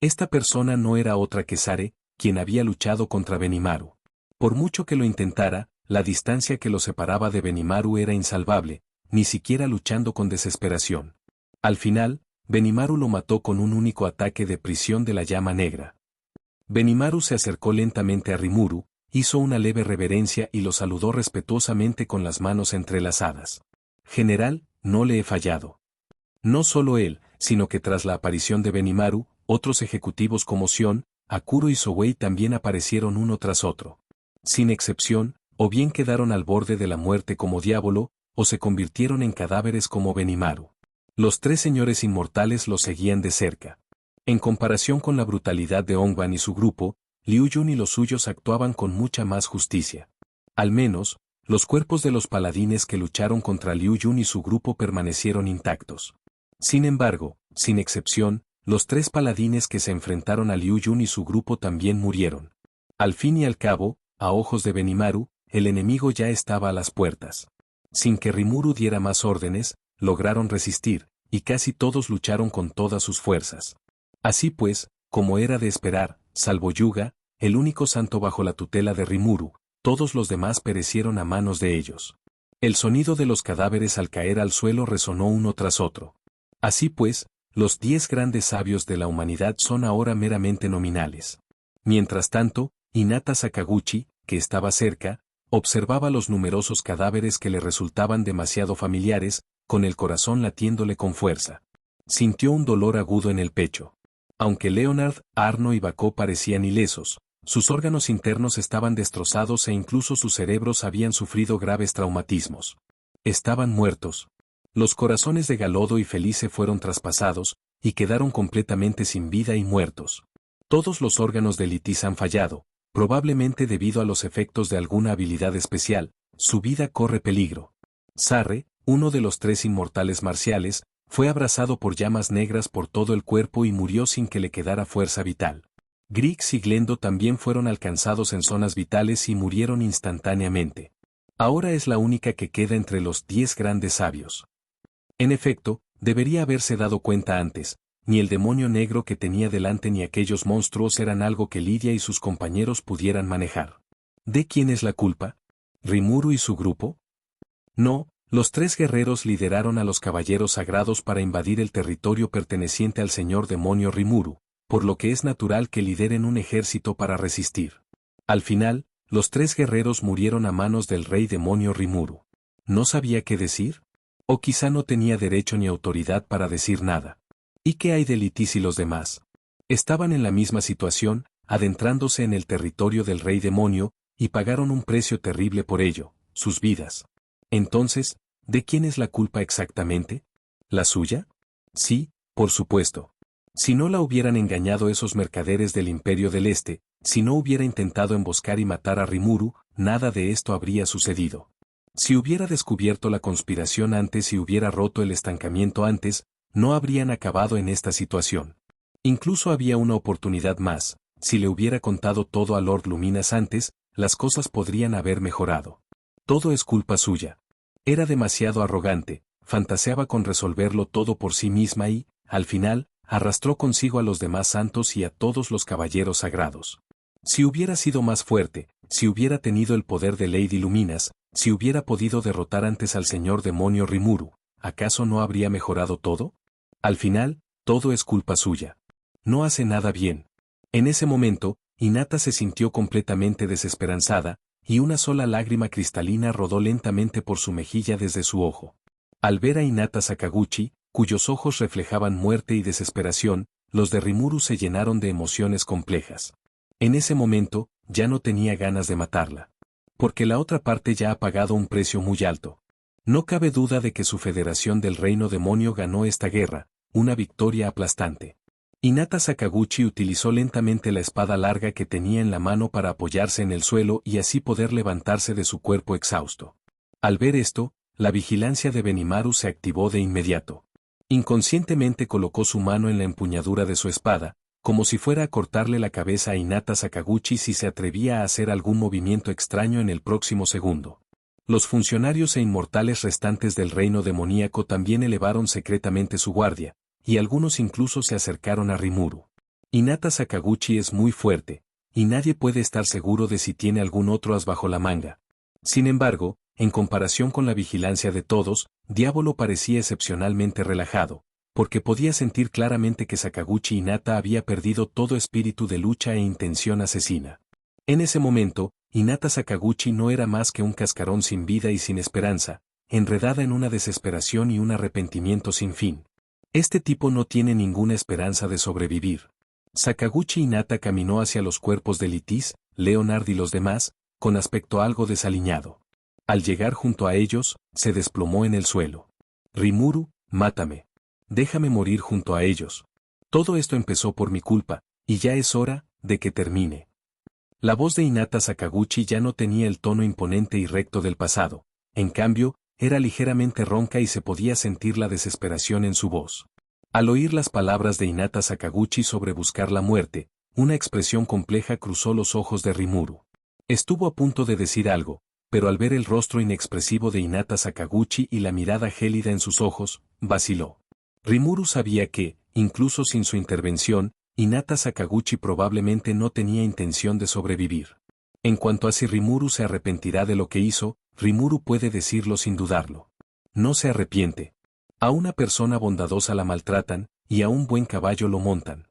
Esta persona no era otra que Sare, quien había luchado contra Benimaru. Por mucho que lo intentara, la distancia que lo separaba de Benimaru era insalvable, ni siquiera luchando con desesperación. Al final, Benimaru lo mató con un único ataque de prisión de la llama negra. Benimaru se acercó lentamente a Rimuru, hizo una leve reverencia y lo saludó respetuosamente con las manos entrelazadas. General, no le he fallado. No solo él, sino que tras la aparición de Benimaru, otros ejecutivos como Sion, Akuro y Souei también aparecieron uno tras otro. Sin excepción, o bien quedaron al borde de la muerte como Diablo, o se convirtieron en cadáveres como Benimaru. Los tres señores inmortales los seguían de cerca. En comparación con la brutalidad de Ongban y su grupo, Liu Yun y los suyos actuaban con mucha más justicia. Al menos, los cuerpos de los paladines que lucharon contra Liu Yun y su grupo permanecieron intactos. Sin embargo, sin excepción, los tres paladines que se enfrentaron a Liu Yun y su grupo también murieron. Al fin y al cabo, a ojos de Benimaru, el enemigo ya estaba a las puertas. Sin que Rimuru diera más órdenes, lograron resistir, y casi todos lucharon con todas sus fuerzas. Así pues, como era de esperar, salvo Yuga, el único santo bajo la tutela de Rimuru, todos los demás perecieron a manos de ellos. El sonido de los cadáveres al caer al suelo resonó uno tras otro. Así pues, los 10 grandes sabios de la humanidad son ahora meramente nominales. Mientras tanto, Hinata Sakaguchi, que estaba cerca, observaba los numerosos cadáveres que le resultaban demasiado familiares, con el corazón latiéndole con fuerza. Sintió un dolor agudo en el pecho. Aunque Leonard, Arno y Bako parecían ilesos, sus órganos internos estaban destrozados e incluso sus cerebros habían sufrido graves traumatismos. Estaban muertos. Los corazones de Galodo y Felice fueron traspasados, y quedaron completamente sin vida y muertos. Todos los órganos de Litis han fallado, probablemente debido a los efectos de alguna habilidad especial, su vida corre peligro. Sarre, uno de los tres inmortales marciales, fue abrazado por llamas negras por todo el cuerpo y murió sin que le quedara fuerza vital. Griggs y Glendo también fueron alcanzados en zonas vitales y murieron instantáneamente. Ahora es la única que queda entre los 10 grandes sabios. En efecto, debería haberse dado cuenta antes, ni el demonio negro que tenía delante ni aquellos monstruos eran algo que Lidia y sus compañeros pudieran manejar. ¿De quién es la culpa? ¿Rimuru y su grupo? No. Los tres guerreros lideraron a los caballeros sagrados para invadir el territorio perteneciente al señor demonio Rimuru, por lo que es natural que lideren un ejército para resistir. Al final, los tres guerreros murieron a manos del rey demonio Rimuru. ¿No sabía qué decir? O quizá no tenía derecho ni autoridad para decir nada. ¿Y qué hay de Litis y los demás? Estaban en la misma situación, adentrándose en el territorio del rey demonio, y pagaron un precio terrible por ello, sus vidas. Entonces, ¿de quién es la culpa exactamente? ¿La suya? Sí, por supuesto. Si no la hubieran engañado esos mercaderes del Imperio del Este, si no hubiera intentado emboscar y matar a Rimuru, nada de esto habría sucedido. Si hubiera descubierto la conspiración antes y hubiera roto el estancamiento antes, no habrían acabado en esta situación. Incluso había una oportunidad más, si le hubiera contado todo a Lord Luminas antes, las cosas podrían haber mejorado. Todo es culpa suya. Era demasiado arrogante, fantaseaba con resolverlo todo por sí misma y, al final, arrastró consigo a los demás santos y a todos los caballeros sagrados. Si hubiera sido más fuerte, si hubiera tenido el poder de Lady Luminas, si hubiera podido derrotar antes al señor demonio Rimuru, ¿acaso no habría mejorado todo? Al final, todo es culpa suya. No hace nada bien. En ese momento, Hinata se sintió completamente desesperanzada, y una sola lágrima cristalina rodó lentamente por su mejilla desde su ojo. Al ver a Hinata Sakaguchi, cuyos ojos reflejaban muerte y desesperación, los de Rimuru se llenaron de emociones complejas. En ese momento, ya no tenía ganas de matarla. Porque la otra parte ya ha pagado un precio muy alto. No cabe duda de que su Federación del Reino Demonio ganó esta guerra, una victoria aplastante. Hinata Sakaguchi utilizó lentamente la espada larga que tenía en la mano para apoyarse en el suelo y así poder levantarse de su cuerpo exhausto. Al ver esto, la vigilancia de Benimaru se activó de inmediato. Inconscientemente colocó su mano en la empuñadura de su espada, como si fuera a cortarle la cabeza a Hinata Sakaguchi si se atrevía a hacer algún movimiento extraño en el próximo segundo. Los funcionarios e inmortales restantes del reino demoníaco también elevaron secretamente su guardia, y algunos incluso se acercaron a Rimuru. Hinata Sakaguchi es muy fuerte, y nadie puede estar seguro de si tiene algún otro as bajo la manga. Sin embargo, en comparación con la vigilancia de todos, Diablo parecía excepcionalmente relajado, porque podía sentir claramente que Sakaguchi Hinata había perdido todo espíritu de lucha e intención asesina. En ese momento, Hinata Sakaguchi no era más que un cascarón sin vida y sin esperanza, enredada en una desesperación y un arrepentimiento sin fin. Este tipo no tiene ninguna esperanza de sobrevivir. Sakaguchi Hinata caminó hacia los cuerpos de Litis, Leonard y los demás, con aspecto algo desaliñado. Al llegar junto a ellos, se desplomó en el suelo. Rimuru, mátame. Déjame morir junto a ellos. Todo esto empezó por mi culpa, y ya es hora de que termine. La voz de Hinata Sakaguchi ya no tenía el tono imponente y recto del pasado, en cambio, era ligeramente ronca y se podía sentir la desesperación en su voz. Al oír las palabras de Hinata Sakaguchi sobre buscar la muerte, una expresión compleja cruzó los ojos de Rimuru. Estuvo a punto de decir algo, pero al ver el rostro inexpresivo de Hinata Sakaguchi y la mirada gélida en sus ojos, vaciló. Rimuru sabía que, incluso sin su intervención, Hinata Sakaguchi probablemente no tenía intención de sobrevivir. En cuanto a si Rimuru se arrepentirá de lo que hizo, Rimuru puede decirlo sin dudarlo. No se arrepiente. A una persona bondadosa la maltratan, y a un buen caballo lo montan.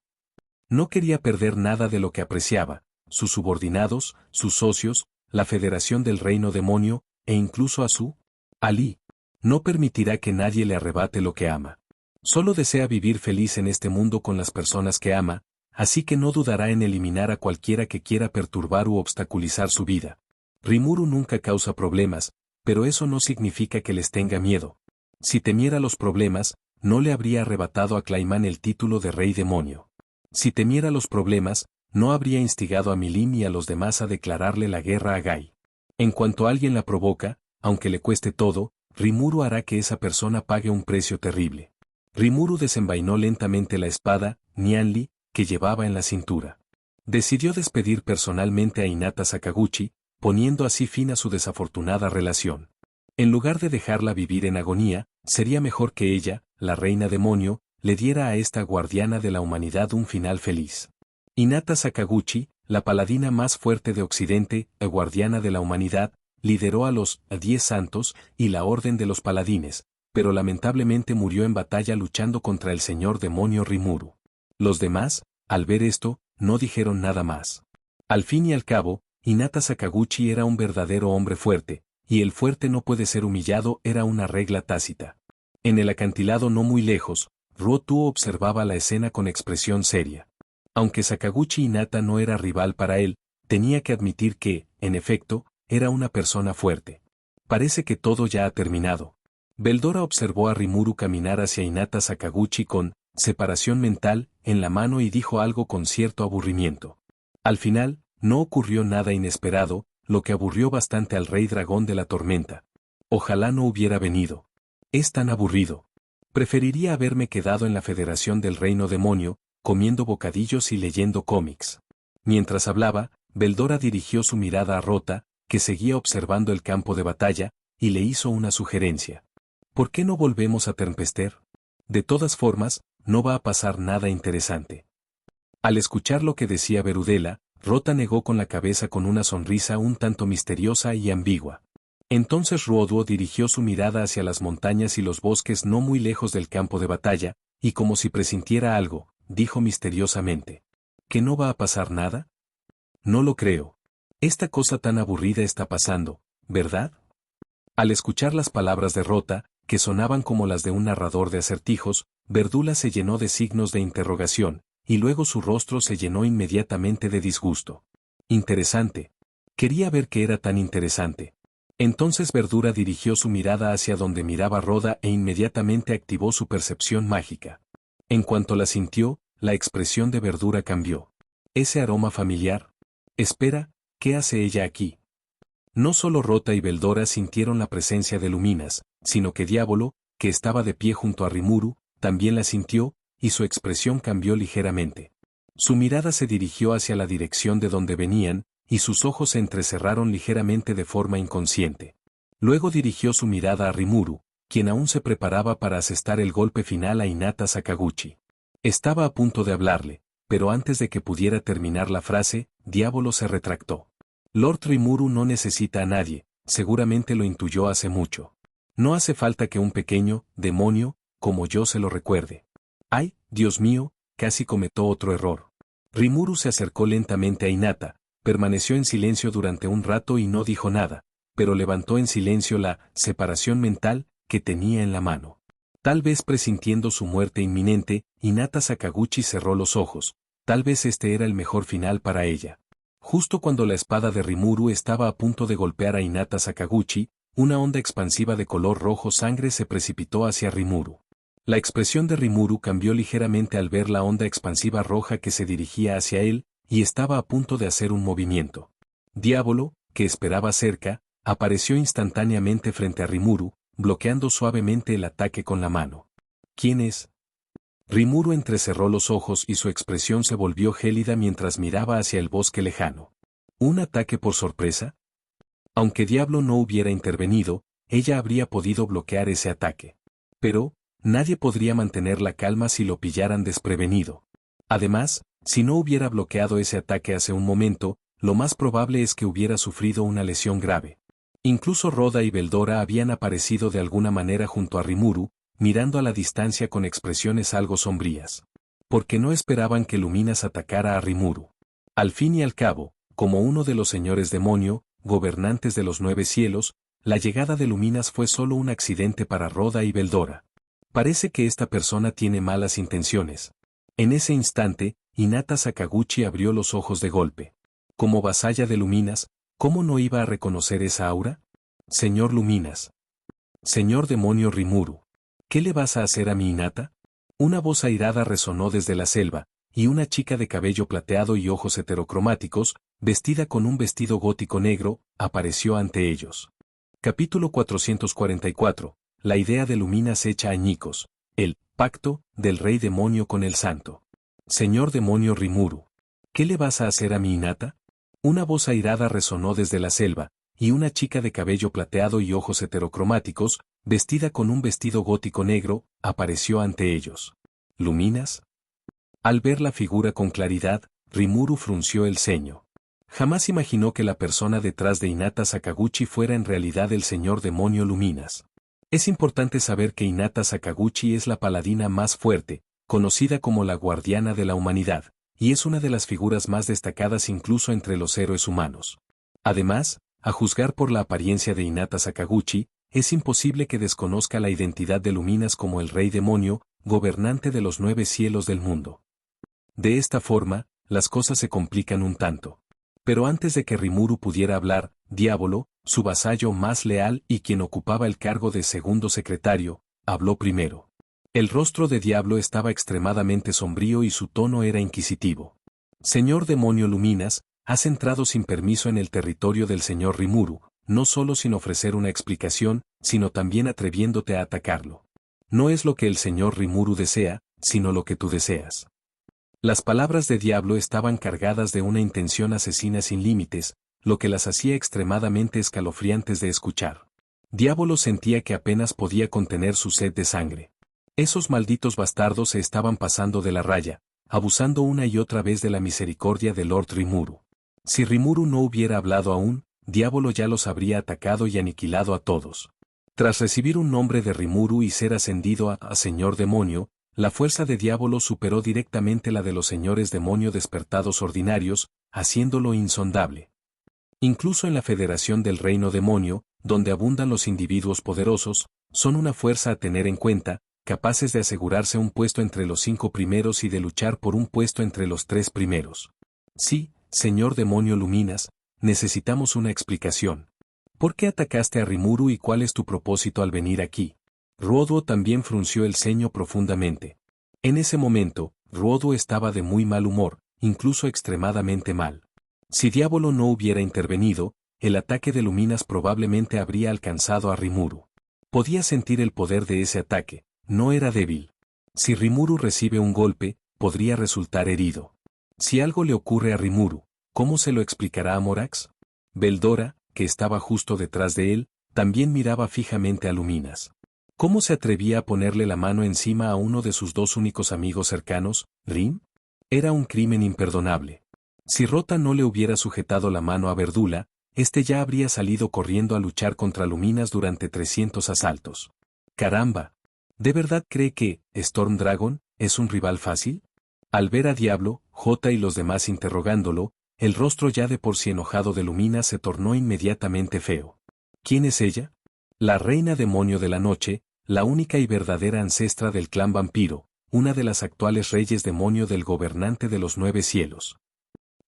No quería perder nada de lo que apreciaba, sus subordinados, sus socios, la Federación del Reino Demonio, e incluso a su Ali. No permitirá que nadie le arrebate lo que ama. Solo desea vivir feliz en este mundo con las personas que ama, así que no dudará en eliminar a cualquiera que quiera perturbar u obstaculizar su vida. Rimuru nunca causa problemas, pero eso no significa que les tenga miedo. Si temiera los problemas, no le habría arrebatado a Clayman el título de Rey Demonio. Si temiera los problemas, no habría instigado a Milim y a los demás a declararle la guerra a Gai. En cuanto alguien la provoca, aunque le cueste todo, Rimuru hará que esa persona pague un precio terrible. Rimuru desenvainó lentamente la espada, Nianli, que llevaba en la cintura. Decidió despedir personalmente a Hinata Sakaguchi, poniendo así fin a su desafortunada relación. En lugar de dejarla vivir en agonía, sería mejor que ella, la reina demonio, le diera a esta guardiana de la humanidad un final feliz. Hinata Sakaguchi, la paladina más fuerte de Occidente, guardiana de la humanidad, lideró a los 10 santos y la orden de los paladines, pero lamentablemente murió en batalla luchando contra el señor demonio Rimuru. Los demás, al ver esto, no dijeron nada más. Al fin y al cabo, Hinata Sakaguchi era un verdadero hombre fuerte, y el fuerte no puede ser humillado era una regla tácita. En el acantilado no muy lejos, Ruotu observaba la escena con expresión seria. Aunque Sakaguchi Hinata no era rival para él, tenía que admitir que, en efecto, era una persona fuerte. Parece que todo ya ha terminado. Beldora observó a Rimuru caminar hacia Hinata Sakaguchi con separación mental en la mano y dijo algo con cierto aburrimiento. Al final, no ocurrió nada inesperado, lo que aburrió bastante al rey dragón de la tormenta. Ojalá no hubiera venido. Es tan aburrido. Preferiría haberme quedado en la Federación del Reino Demonio, comiendo bocadillos y leyendo cómics. Mientras hablaba, Beldora dirigió su mirada a Rota, que seguía observando el campo de batalla, y le hizo una sugerencia. ¿Por qué no volvemos a Tempester? De todas formas, no va a pasar nada interesante. Al escuchar lo que decía Berudela, Rota negó con la cabeza con una sonrisa un tanto misteriosa y ambigua. Entonces Ruoduo dirigió su mirada hacia las montañas y los bosques no muy lejos del campo de batalla, y como si presintiera algo, dijo misteriosamente. ¿Que no va a pasar nada? No lo creo. Esta cosa tan aburrida está pasando, ¿verdad? Al escuchar las palabras de Rota, que sonaban como las de un narrador de acertijos, Verdula se llenó de signos de interrogación, y luego su rostro se llenó inmediatamente de disgusto. Interesante. Quería ver qué era tan interesante. Entonces Verdura dirigió su mirada hacia donde miraba Roda e inmediatamente activó su percepción mágica. En cuanto la sintió, la expresión de Verdura cambió. ¿Ese aroma familiar? Espera, ¿qué hace ella aquí? No solo Rota y Beldora sintieron la presencia de Luminas, sino que Diablo, que estaba de pie junto a Rimuru, también la sintió, y su expresión cambió ligeramente. Su mirada se dirigió hacia la dirección de donde venían, y sus ojos se entrecerraron ligeramente de forma inconsciente. Luego dirigió su mirada a Rimuru, quien aún se preparaba para asestar el golpe final a Hinata Sakaguchi. Estaba a punto de hablarle, pero antes de que pudiera terminar la frase, Diablo se retractó. Lord Rimuru no necesita a nadie, seguramente lo intuyó hace mucho. No hace falta que un pequeño demonio, como yo se lo recuerde. ¡Ay, Dios mío! Casi cometió otro error. Rimuru se acercó lentamente a Hinata, permaneció en silencio durante un rato y no dijo nada, pero levantó en silencio la separación mental que tenía en la mano. Tal vez presintiendo su muerte inminente, Hinata Sakaguchi cerró los ojos, tal vez este era el mejor final para ella. Justo cuando la espada de Rimuru estaba a punto de golpear a Hinata Sakaguchi, una onda expansiva de color rojo sangre se precipitó hacia Rimuru. La expresión de Rimuru cambió ligeramente al ver la onda expansiva roja que se dirigía hacia él, y estaba a punto de hacer un movimiento. Diablo, que esperaba cerca, apareció instantáneamente frente a Rimuru, bloqueando suavemente el ataque con la mano. ¿Quién es? Rimuru entrecerró los ojos y su expresión se volvió gélida mientras miraba hacia el bosque lejano. ¿Un ataque por sorpresa? Aunque Diablo no hubiera intervenido, ella habría podido bloquear ese ataque. Pero, nadie podría mantener la calma si lo pillaran desprevenido. Además, si no hubiera bloqueado ese ataque hace un momento, lo más probable es que hubiera sufrido una lesión grave. Incluso Roda y Veldora habían aparecido de alguna manera junto a Rimuru, mirando a la distancia con expresiones algo sombrías. Porque no esperaban que Luminas atacara a Rimuru. Al fin y al cabo, como uno de los señores demonio, gobernantes de los 9 cielos, la llegada de Luminas fue solo un accidente para Roda y Veldora. Parece que esta persona tiene malas intenciones. En ese instante, Hinata Sakaguchi abrió los ojos de golpe. Como vasalla de Luminas, ¿cómo no iba a reconocer esa aura? Señor Luminas. Señor demonio Rimuru. ¿Qué le vas a hacer a mi Hinata? Una voz airada resonó desde la selva, y una chica de cabello plateado y ojos heterocromáticos, vestida con un vestido gótico negro, apareció ante ellos. Capítulo 444. La idea de Luminas hecha añicos. El pacto del rey demonio con el santo. Señor demonio Rimuru. ¿Qué le vas a hacer a mi Hinata? Una voz airada resonó desde la selva, y una chica de cabello plateado y ojos heterocromáticos, vestida con un vestido gótico negro, apareció ante ellos. ¿Luminas? Al ver la figura con claridad, Rimuru frunció el ceño. Jamás imaginó que la persona detrás de Hinata Sakaguchi fuera en realidad el señor demonio Luminas. Es importante saber que Hinata Sakaguchi es la paladina más fuerte, conocida como la guardiana de la humanidad, y es una de las figuras más destacadas incluso entre los héroes humanos. Además, a juzgar por la apariencia de Hinata Sakaguchi, es imposible que desconozca la identidad de Luminas como el rey demonio, gobernante de los 9 cielos del mundo. De esta forma, las cosas se complican un tanto. Pero antes de que Rimuru pudiera hablar, Diablo, su vasallo más leal y quien ocupaba el cargo de segundo secretario, habló primero. El rostro de Diablo estaba extremadamente sombrío y su tono era inquisitivo. Señor demonio Luminas, has entrado sin permiso en el territorio del señor Rimuru, no solo sin ofrecer una explicación, sino también atreviéndote a atacarlo. No es lo que el señor Rimuru desea, sino lo que tú deseas. Las palabras de Diablo estaban cargadas de una intención asesina sin límites, lo que las hacía extremadamente escalofriantes de escuchar. Diablo sentía que apenas podía contener su sed de sangre. Esos malditos bastardos se estaban pasando de la raya, abusando una y otra vez de la misericordia de Lord Rimuru. Si Rimuru no hubiera hablado aún, Diablo ya los habría atacado y aniquilado a todos. Tras recibir un nombre de Rimuru y ser ascendido a Señor Demonio, la fuerza de Diablo superó directamente la de los señores demonio despertados ordinarios, haciéndolo insondable. Incluso en la Federación del Reino Demonio, donde abundan los individuos poderosos, son una fuerza a tener en cuenta, capaces de asegurarse un puesto entre los 5 primeros y de luchar por un puesto entre los 3 primeros. Sí, señor demonio Luminas, necesitamos una explicación. ¿Por qué atacaste a Rimuru y cuál es tu propósito al venir aquí? Ruodo también frunció el ceño profundamente. En ese momento, Ruodo estaba de muy mal humor, incluso extremadamente mal. Si Diablo no hubiera intervenido, el ataque de Luminas probablemente habría alcanzado a Rimuru. Podía sentir el poder de ese ataque, no era débil. Si Rimuru recibe un golpe, podría resultar herido. Si algo le ocurre a Rimuru, ¿cómo se lo explicará a Morax? Veldora, que estaba justo detrás de él, también miraba fijamente a Luminas. ¿Cómo se atrevía a ponerle la mano encima a uno de sus 2 únicos amigos cercanos, Rim? Era un crimen imperdonable. Si Rota no le hubiera sujetado la mano a Verdula, este ya habría salido corriendo a luchar contra Luminas durante 300 asaltos. ¡Caramba! ¿De verdad cree que Storm Dragon es un rival fácil? Al ver a Diablo, J y los demás interrogándolo, el rostro ya de por sí enojado de Luminas se tornó inmediatamente feo. ¿Quién es ella? La reina demonio de la noche, la única y verdadera ancestra del clan vampiro, una de las actuales reyes demonio del gobernante de los 9 cielos.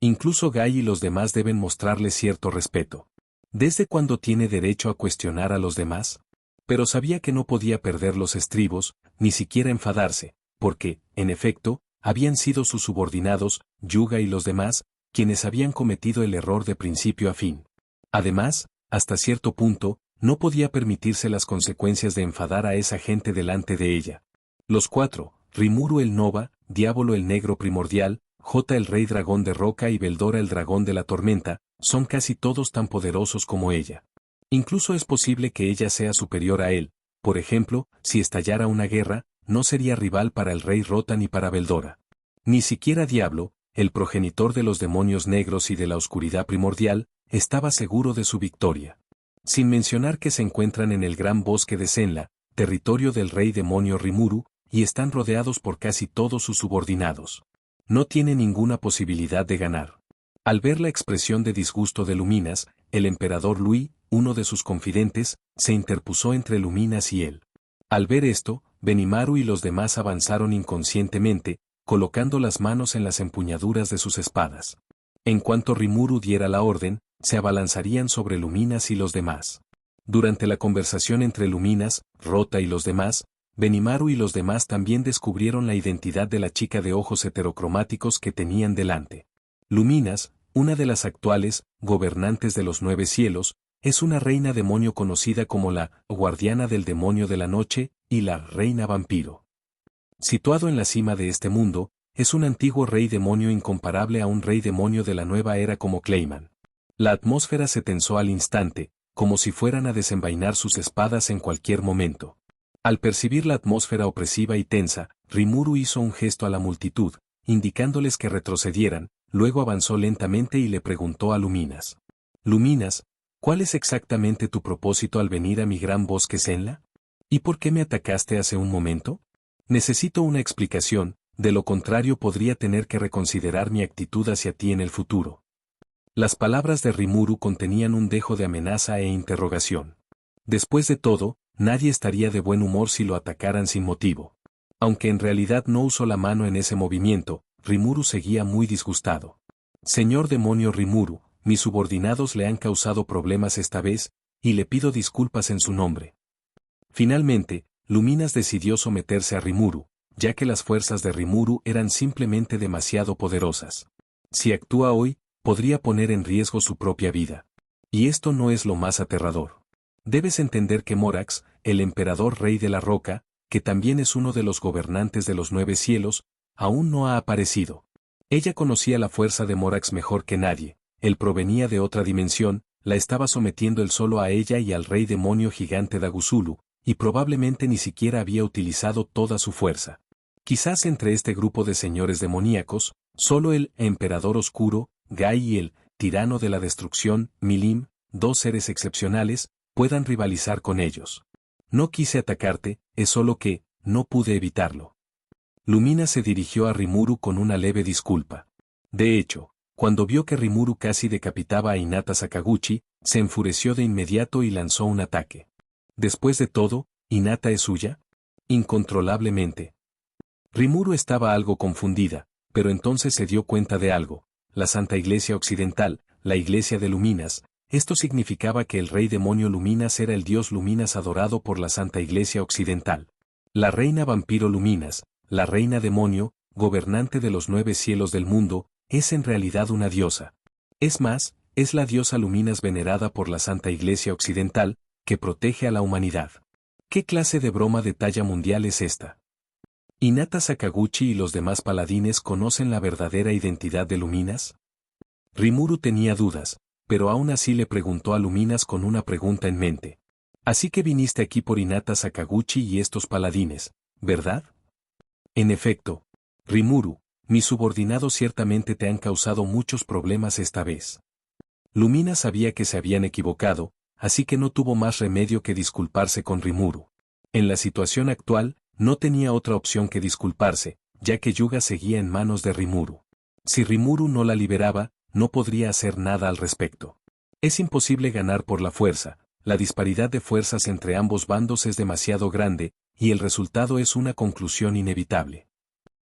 Incluso Gai y los demás deben mostrarle cierto respeto. ¿Desde cuándo tiene derecho a cuestionar a los demás? Pero sabía que no podía perder los estribos, ni siquiera enfadarse, porque, en efecto, habían sido sus subordinados, Yuga y los demás, quienes habían cometido el error de principio a fin. Además, hasta cierto punto, no podía permitirse las consecuencias de enfadar a esa gente delante de ella. Los cuatro, Rimuru el Nova, Diablo el Negro Primordial, Jota el Rey Dragón de Roca y Beldora el Dragón de la Tormenta, son casi todos tan poderosos como ella. Incluso es posible que ella sea superior a él, por ejemplo, si estallara una guerra, no sería rival para el Rey Rota ni para Beldora. Ni siquiera Diablo, el progenitor de los demonios negros y de la oscuridad primordial, estaba seguro de su victoria. Sin mencionar que se encuentran en el gran bosque de Senla, territorio del rey demonio Rimuru, y están rodeados por casi todos sus subordinados. No tiene ninguna posibilidad de ganar. Al ver la expresión de disgusto de Luminas, el emperador Lui, uno de sus confidentes, se interpuso entre Luminas y él. Al ver esto, Benimaru y los demás avanzaron inconscientemente, colocando las manos en las empuñaduras de sus espadas. En cuanto Rimuru diera la orden, se abalanzarían sobre Luminas y los demás. Durante la conversación entre Luminas, Rota y los demás, Benimaru y los demás también descubrieron la identidad de la chica de ojos heterocromáticos que tenían delante. Luminas, una de las actuales gobernantes de los 9 cielos, es una reina demonio conocida como la guardiana del demonio de la noche y la reina vampiro. Situado en la cima de este mundo, es un antiguo rey demonio incomparable a un rey demonio de la nueva era como Clayman. La atmósfera se tensó al instante, como si fueran a desenvainar sus espadas en cualquier momento. Al percibir la atmósfera opresiva y tensa, Rimuru hizo un gesto a la multitud, indicándoles que retrocedieran, luego avanzó lentamente y le preguntó a Luminas. Luminas, ¿cuál es exactamente tu propósito al venir a mi gran bosque Senla? ¿Y por qué me atacaste hace un momento? Necesito una explicación, de lo contrario podría tener que reconsiderar mi actitud hacia ti en el futuro. Las palabras de Rimuru contenían un dejo de amenaza e interrogación. Después de todo, nadie estaría de buen humor si lo atacaran sin motivo. Aunque en realidad no usó la mano en ese movimiento, Rimuru seguía muy disgustado. Señor demonio Rimuru, mis subordinados le han causado problemas esta vez, y le pido disculpas en su nombre. Finalmente, Luminas decidió someterse a Rimuru, ya que las fuerzas de Rimuru eran simplemente demasiado poderosas. Si actúa hoy, podría poner en riesgo su propia vida. Y esto no es lo más aterrador. Debes entender que Morax, el emperador rey de la roca, que también es uno de los gobernantes de los 9 cielos, aún no ha aparecido. Ella conocía la fuerza de Morax mejor que nadie, él provenía de otra dimensión, la estaba sometiendo él solo a ella y al rey demonio gigante Daguzulu, y probablemente ni siquiera había utilizado toda su fuerza. Quizás entre este grupo de señores demoníacos, solo el emperador oscuro, Gai y el tirano de la destrucción, Milim, 2 seres excepcionales, puedan rivalizar con ellos. No quise atacarte, es solo que, no pude evitarlo. Lumina se dirigió a Rimuru con una leve disculpa. De hecho, cuando vio que Rimuru casi decapitaba a Hinata Sakaguchi, se enfureció de inmediato y lanzó un ataque. Después de todo, ¿Hinata es suya? Incontrolablemente. Rimuru estaba algo confundida, pero entonces se dio cuenta de algo. La Santa Iglesia Occidental, la Iglesia de Luminas, esto significaba que el rey demonio Luminas era el dios Luminas adorado por la Santa Iglesia Occidental. La reina vampiro Luminas, la reina demonio, gobernante de los 9 cielos del mundo, es en realidad una diosa. Es más, es la diosa Luminas venerada por la Santa Iglesia Occidental, que protege a la humanidad. ¿Qué clase de broma de talla mundial es esta? ¿Hinata Sakaguchi y los demás paladines conocen la verdadera identidad de Luminas? Rimuru tenía dudas, pero aún así le preguntó a Luminas con una pregunta en mente. Así que viniste aquí por Hinata Sakaguchi y estos paladines, ¿verdad? En efecto, Rimuru, mis subordinados ciertamente te han causado muchos problemas esta vez. Luminas sabía que se habían equivocado, así que no tuvo más remedio que disculparse con Rimuru. En la situación actual, no tenía otra opción que disculparse, ya que Yuga seguía en manos de Rimuru. Si Rimuru no la liberaba, no podría hacer nada al respecto. Es imposible ganar por la fuerza, la disparidad de fuerzas entre ambos bandos es demasiado grande, y el resultado es una conclusión inevitable.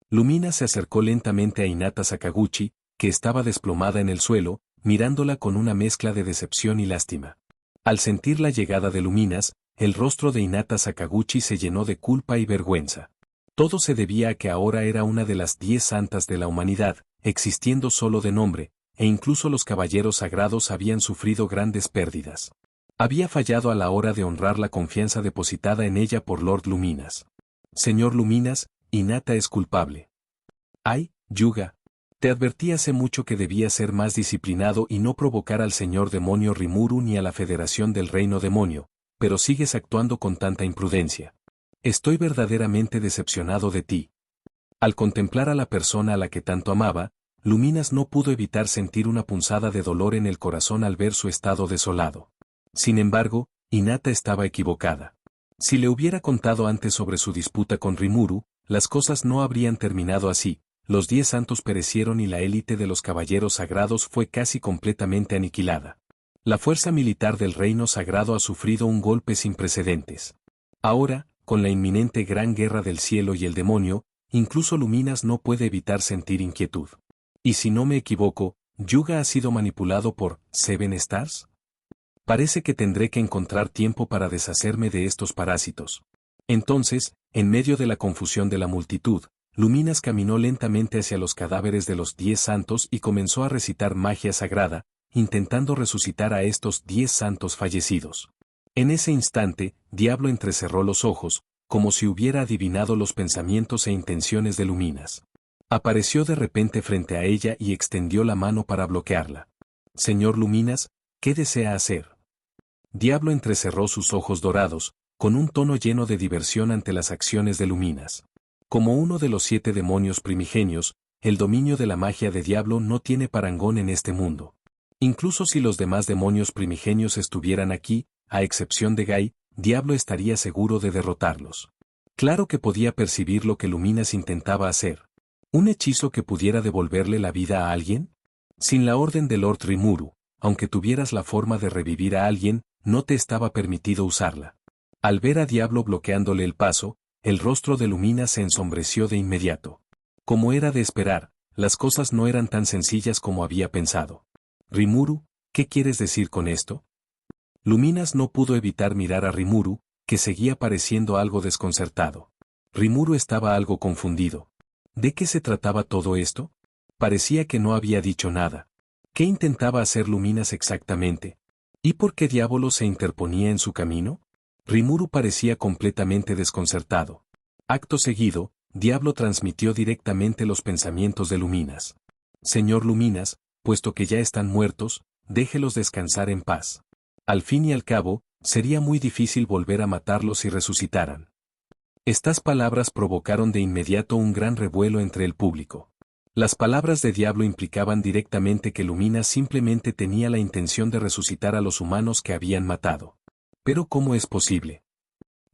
Lumina se acercó lentamente a Hinata Sakaguchi, que estaba desplomada en el suelo, mirándola con una mezcla de decepción y lástima. Al sentir la llegada de Luminas, el rostro de Hinata Sakaguchi se llenó de culpa y vergüenza. Todo se debía a que ahora era una de las 10 santas de la humanidad, existiendo solo de nombre, e incluso los caballeros sagrados habían sufrido grandes pérdidas. Había fallado a la hora de honrar la confianza depositada en ella por Lord Luminas. Señor Luminas, Hinata es culpable. Ay, Yuga. Te advertí hace mucho que debías ser más disciplinado y no provocar al señor demonio Rimuru ni a la Federación del Reino Demonio, pero sigues actuando con tanta imprudencia. Estoy verdaderamente decepcionado de ti. Al contemplar a la persona a la que tanto amaba, Luminas no pudo evitar sentir una punzada de dolor en el corazón al ver su estado desolado. Sin embargo, Hinata estaba equivocada. Si le hubiera contado antes sobre su disputa con Rimuru, las cosas no habrían terminado así. Los 10 santos perecieron y la élite de los caballeros sagrados fue casi completamente aniquilada. La fuerza militar del reino sagrado ha sufrido un golpe sin precedentes. Ahora, con la inminente gran guerra del cielo y el demonio, incluso Luminas no puede evitar sentir inquietud. Y si no me equivoco, ¿Yuga ha sido manipulado por Seven Stars? Parece que tendré que encontrar tiempo para deshacerme de estos parásitos. Entonces, en medio de la confusión de la multitud, Luminas caminó lentamente hacia los cadáveres de los 10 santos y comenzó a recitar magia sagrada, intentando resucitar a estos 10 santos fallecidos. En ese instante, Diablo entrecerró los ojos, como si hubiera adivinado los pensamientos e intenciones de Luminas. Apareció de repente frente a ella y extendió la mano para bloquearla. Señor Luminas, ¿qué desea hacer? Diablo entrecerró sus ojos dorados, con un tono lleno de diversión ante las acciones de Luminas. Como uno de los 7 demonios primigenios, el dominio de la magia de Diablo no tiene parangón en este mundo. Incluso si los demás demonios primigenios estuvieran aquí, a excepción de Gai, Diablo estaría seguro de derrotarlos. Claro que podía percibir lo que Luminas intentaba hacer. ¿Un hechizo que pudiera devolverle la vida a alguien? Sin la orden de Lord Rimuru, aunque tuvieras la forma de revivir a alguien, no te estaba permitido usarla. Al ver a Diablo bloqueándole el paso, el rostro de Luminas se ensombreció de inmediato. Como era de esperar, las cosas no eran tan sencillas como había pensado. Rimuru, ¿qué quieres decir con esto? Luminas no pudo evitar mirar a Rimuru, que seguía pareciendo algo desconcertado. Rimuru estaba algo confundido. ¿De qué se trataba todo esto? Parecía que no había dicho nada. ¿Qué intentaba hacer Luminas exactamente? ¿Y por qué Diablo se interponía en su camino? Rimuru parecía completamente desconcertado. Acto seguido, Diablo transmitió directamente los pensamientos de Luminas. Señor Luminas, puesto que ya están muertos, déjelos descansar en paz. Al fin y al cabo, sería muy difícil volver a matarlos si resucitaran. Estas palabras provocaron de inmediato un gran revuelo entre el público. Las palabras de Diablo implicaban directamente que Luminas simplemente tenía la intención de resucitar a los humanos que habían matado. Pero ¿cómo es posible?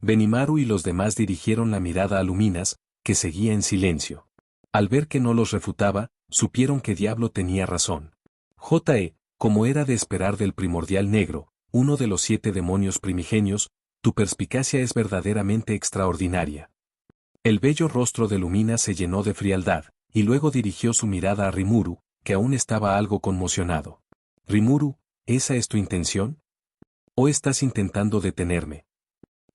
Benimaru y los demás dirigieron la mirada a Luminas, que seguía en silencio. Al ver que no los refutaba, supieron que Diablo tenía razón. Como era de esperar del primordial negro, uno de los 7 demonios primigenios, tu perspicacia es verdaderamente extraordinaria. El bello rostro de Luminas se llenó de frialdad, y luego dirigió su mirada a Rimuru, que aún estaba algo conmocionado. Rimuru, ¿esa es tu intención? ¿O estás intentando detenerme?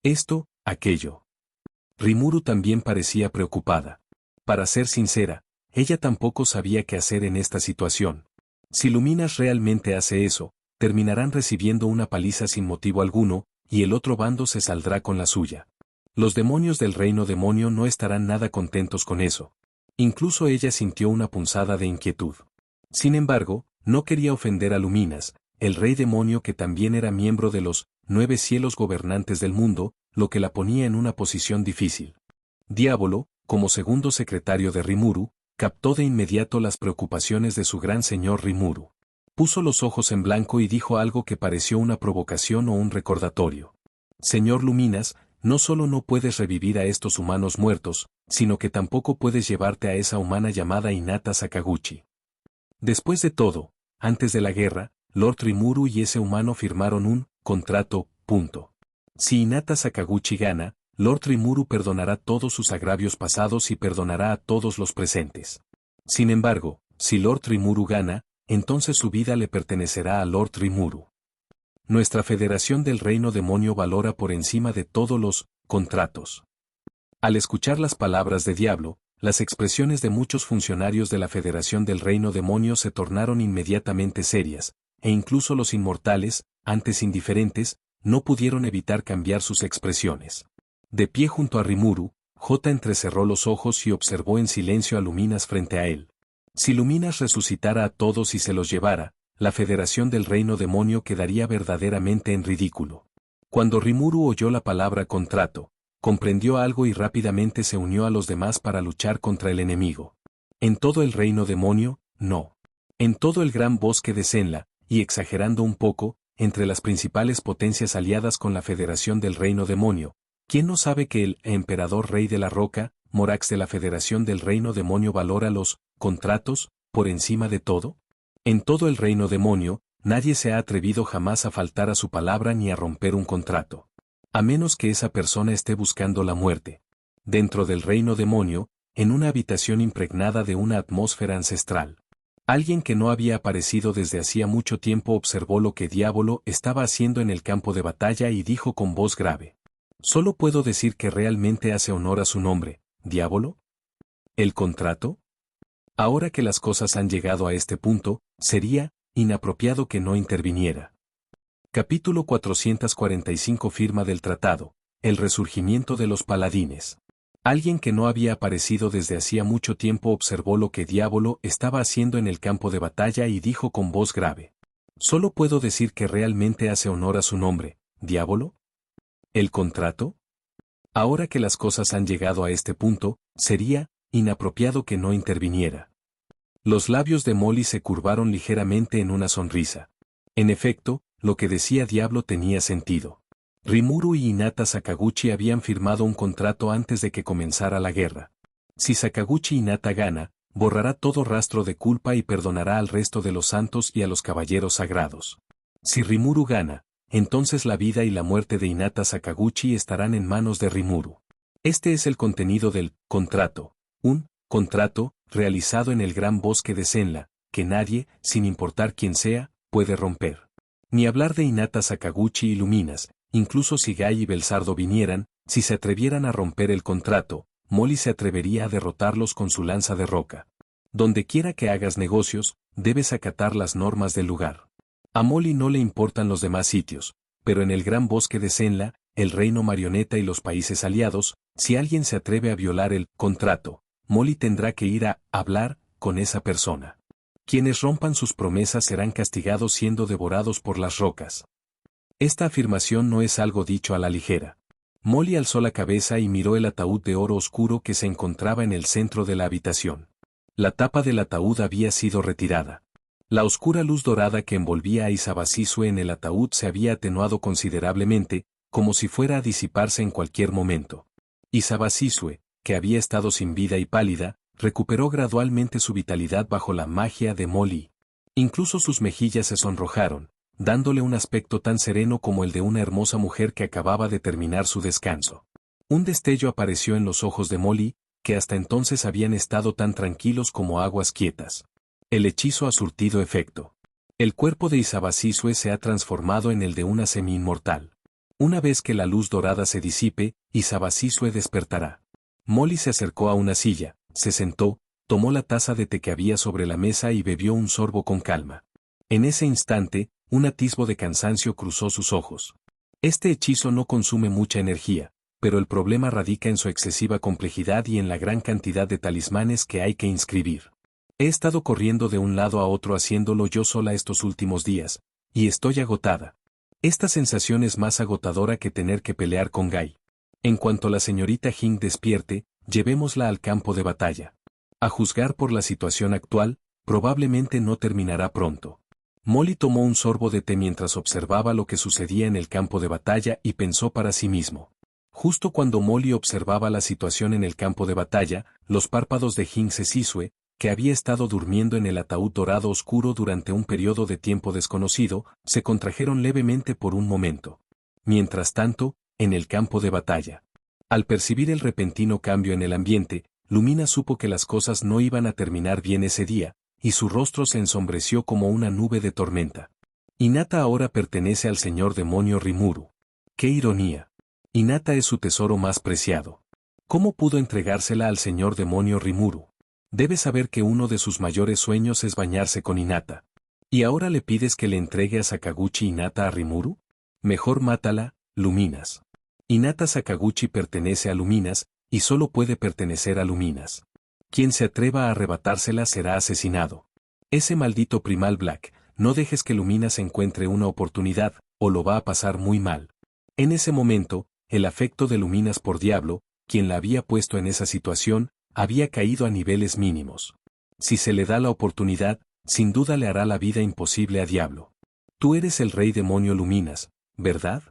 Esto, aquello. Rimuru también parecía preocupada. Para ser sincera, ella tampoco sabía qué hacer en esta situación. Si Luminas realmente hace eso, terminarán recibiendo una paliza sin motivo alguno, y el otro bando se saldrá con la suya. Los demonios del reino demonio no estarán nada contentos con eso. Incluso ella sintió una punzada de inquietud. Sin embargo, no quería ofender a Luminas, el rey demonio que también era miembro de los 9 cielos gobernantes del mundo, lo que la ponía en una posición difícil. Diablo, como segundo secretario de Rimuru, captó de inmediato las preocupaciones de su gran señor Rimuru. Puso los ojos en blanco y dijo algo que pareció una provocación o un recordatorio. Señor Luminas, no solo no puedes revivir a estos humanos muertos, sino que tampoco puedes llevarte a esa humana llamada Hinata Sakaguchi. Después de todo, antes de la guerra, Lord Rimuru y ese humano firmaron un contrato, punto. Si Hinata Sakaguchi gana, Lord Rimuru perdonará todos sus agravios pasados y perdonará a todos los presentes. Sin embargo, si Lord Rimuru gana, entonces su vida le pertenecerá a Lord Rimuru. Nuestra Federación del Reino Demonio valora por encima de todos los contratos. Al escuchar las palabras de Diablo, las expresiones de muchos funcionarios de la Federación del Reino Demonio se tornaron inmediatamente serias, e incluso los inmortales, antes indiferentes, no pudieron evitar cambiar sus expresiones. De pie junto a Rimuru, J entrecerró los ojos y observó en silencio a Luminas frente a él. Si Luminas resucitara a todos y se los llevara, la Federación del Reino Demonio quedaría verdaderamente en ridículo. Cuando Rimuru oyó la palabra contrato, comprendió algo y rápidamente se unió a los demás para luchar contra el enemigo. En todo el Reino Demonio, no. En todo el gran bosque de Zenla, y exagerando un poco, entre las principales potencias aliadas con la Federación del Reino Demonio, ¿quién no sabe que el Emperador Rey de la Roca, Morax de la Federación del Reino Demonio valora los contratos por encima de todo? En todo el Reino Demonio, nadie se ha atrevido jamás a faltar a su palabra ni a romper un contrato. A menos que esa persona esté buscando la muerte. Dentro del Reino Demonio, en una habitación impregnada de una atmósfera ancestral. Alguien que no había aparecido desde hacía mucho tiempo observó lo que Diablo estaba haciendo en el campo de batalla y dijo con voz grave. Solo puedo decir que realmente hace honor a su nombre, Diablo. ¿El contrato? Ahora que las cosas han llegado a este punto, sería inapropiado que no interviniera. Capítulo 445 Firma del Tratado, el resurgimiento de los paladines. Alguien que no había aparecido desde hacía mucho tiempo observó lo que Diablo estaba haciendo en el campo de batalla y dijo con voz grave. Solo puedo decir que realmente hace honor a su nombre, Diablo. ¿El contrato? Ahora que las cosas han llegado a este punto, sería inapropiado que no interviniera. Los labios de Molly se curvaron ligeramente en una sonrisa. En efecto, lo que decía Diablo tenía sentido. Rimuru y Hinata Sakaguchi habían firmado un contrato antes de que comenzara la guerra. Si Sakaguchi Hinata gana, borrará todo rastro de culpa y perdonará al resto de los santos y a los caballeros sagrados. Si Rimuru gana, entonces la vida y la muerte de Hinata Sakaguchi estarán en manos de Rimuru. Este es el contenido del contrato. Un contrato realizado en el gran bosque de Zenla, que nadie, sin importar quién sea, puede romper. Ni hablar de Hinata Sakaguchi y Luminas, incluso si Gai y Belsardo vinieran, si se atrevieran a romper el contrato, Molly se atrevería a derrotarlos con su lanza de roca. Donde quiera que hagas negocios, debes acatar las normas del lugar. A Molly no le importan los demás sitios, pero en el gran bosque de Zenla, el reino marioneta y los países aliados, si alguien se atreve a violar el contrato, Molly tendrá que ir a hablar con esa persona. Quienes rompan sus promesas serán castigados siendo devorados por las rocas. Esta afirmación no es algo dicho a la ligera. Molly alzó la cabeza y miró el ataúd de oro oscuro que se encontraba en el centro de la habitación. La tapa del ataúd había sido retirada. La oscura luz dorada que envolvía a Isabasisue en el ataúd se había atenuado considerablemente, como si fuera a disiparse en cualquier momento. Isabasisue, que había estado sin vida y pálida, recuperó gradualmente su vitalidad bajo la magia de Molly. Incluso sus mejillas se sonrojaron, dándole un aspecto tan sereno como el de una hermosa mujer que acababa de terminar su descanso. Un destello apareció en los ojos de Molly, que hasta entonces habían estado tan tranquilos como aguas quietas. El hechizo ha surtido efecto. El cuerpo de Isabasisue se ha transformado en el de una semi-inmortal. Una vez que la luz dorada se disipe, Isabasisue despertará. Molly se acercó a una silla, se sentó, tomó la taza de té que había sobre la mesa y bebió un sorbo con calma. En ese instante, un atisbo de cansancio cruzó sus ojos. Este hechizo no consume mucha energía, pero el problema radica en su excesiva complejidad y en la gran cantidad de talismanes que hay que inscribir. He estado corriendo de un lado a otro haciéndolo yo sola estos últimos días, y estoy agotada. Esta sensación es más agotadora que tener que pelear con Gai. En cuanto la señorita Jing despierte, llevémosla al campo de batalla. A juzgar por la situación actual, probablemente no terminará pronto. Molly tomó un sorbo de té mientras observaba lo que sucedía en el campo de batalla y pensó para sí mismo. Justo cuando Molly observaba la situación en el campo de batalla, los párpados de Jing Sesisue, que había estado durmiendo en el ataúd dorado oscuro durante un periodo de tiempo desconocido, se contrajeron levemente por un momento. Mientras tanto, en el campo de batalla. Al percibir el repentino cambio en el ambiente, Lumina supo que las cosas no iban a terminar bien ese día, y su rostro se ensombreció como una nube de tormenta. Hinata ahora pertenece al señor demonio Rimuru. ¡Qué ironía! Hinata es su tesoro más preciado. ¿Cómo pudo entregársela al señor demonio Rimuru? Debe saber que uno de sus mayores sueños es bañarse con Hinata. ¿Y ahora le pides que le entregue a Sakaguchi Hinata a Rimuru? Mejor mátala, Luminas. Hinata Sakaguchi pertenece a Luminas, y solo puede pertenecer a Luminas. Quien se atreva a arrebatársela será asesinado. Ese maldito Primal Black, no dejes que Luminas encuentre una oportunidad, o lo va a pasar muy mal. En ese momento, el afecto de Luminas por Diablo, quien la había puesto en esa situación, había caído a niveles mínimos. Si se le da la oportunidad, sin duda le hará la vida imposible a Diablo. Tú eres el rey demonio Luminas, ¿verdad?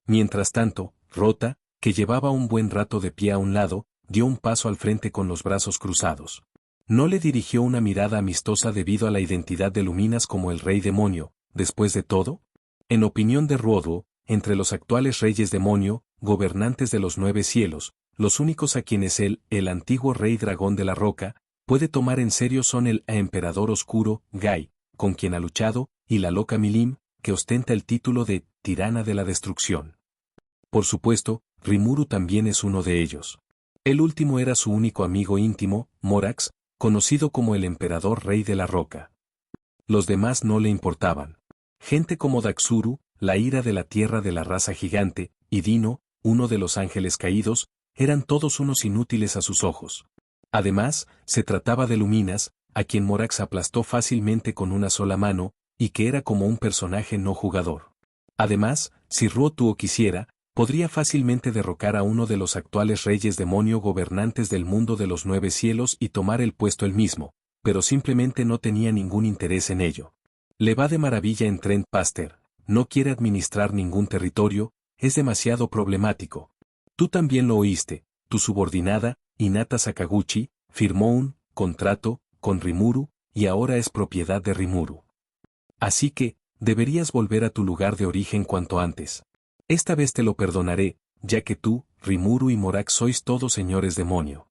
Mientras tanto, Rota, que llevaba un buen rato de pie a un lado, dio un paso al frente con los brazos cruzados. No le dirigió una mirada amistosa debido a la identidad de Luminas como el rey demonio, después de todo. En opinión de Ruoduo, entre los actuales reyes demonio, gobernantes de los 9 cielos, los únicos a quienes él, el antiguo rey dragón de la roca, puede tomar en serio son el emperador oscuro, Gai, con quien ha luchado, y la loca Milim, que ostenta el título de tirana de la destrucción. Por supuesto, Rimuru también es uno de ellos. El último era su único amigo íntimo, Morax, conocido como el emperador rey de la roca. Los demás no le importaban. Gente como Daxuru, la ira de la tierra de la raza gigante, y Dino, uno de los ángeles caídos, eran todos unos inútiles a sus ojos. Además, se trataba de Luminas, a quien Morax aplastó fácilmente con una sola mano, y que era como un personaje no jugador. Además, si Ruotuo quisiera, podría fácilmente derrocar a uno de los actuales reyes demonio gobernantes del mundo de los 9 cielos y tomar el puesto él mismo, pero simplemente no tenía ningún interés en ello. Le va de maravilla en Trent Paster, no quiere administrar ningún territorio, es demasiado problemático. Tú también lo oíste, tu subordinada, Hinata Sakaguchi, firmó un contrato con Rimuru, y ahora es propiedad de Rimuru. Así que, deberías volver a tu lugar de origen cuanto antes. Esta vez te lo perdonaré, ya que tú, Rimuru y Morax sois todos señores demonio.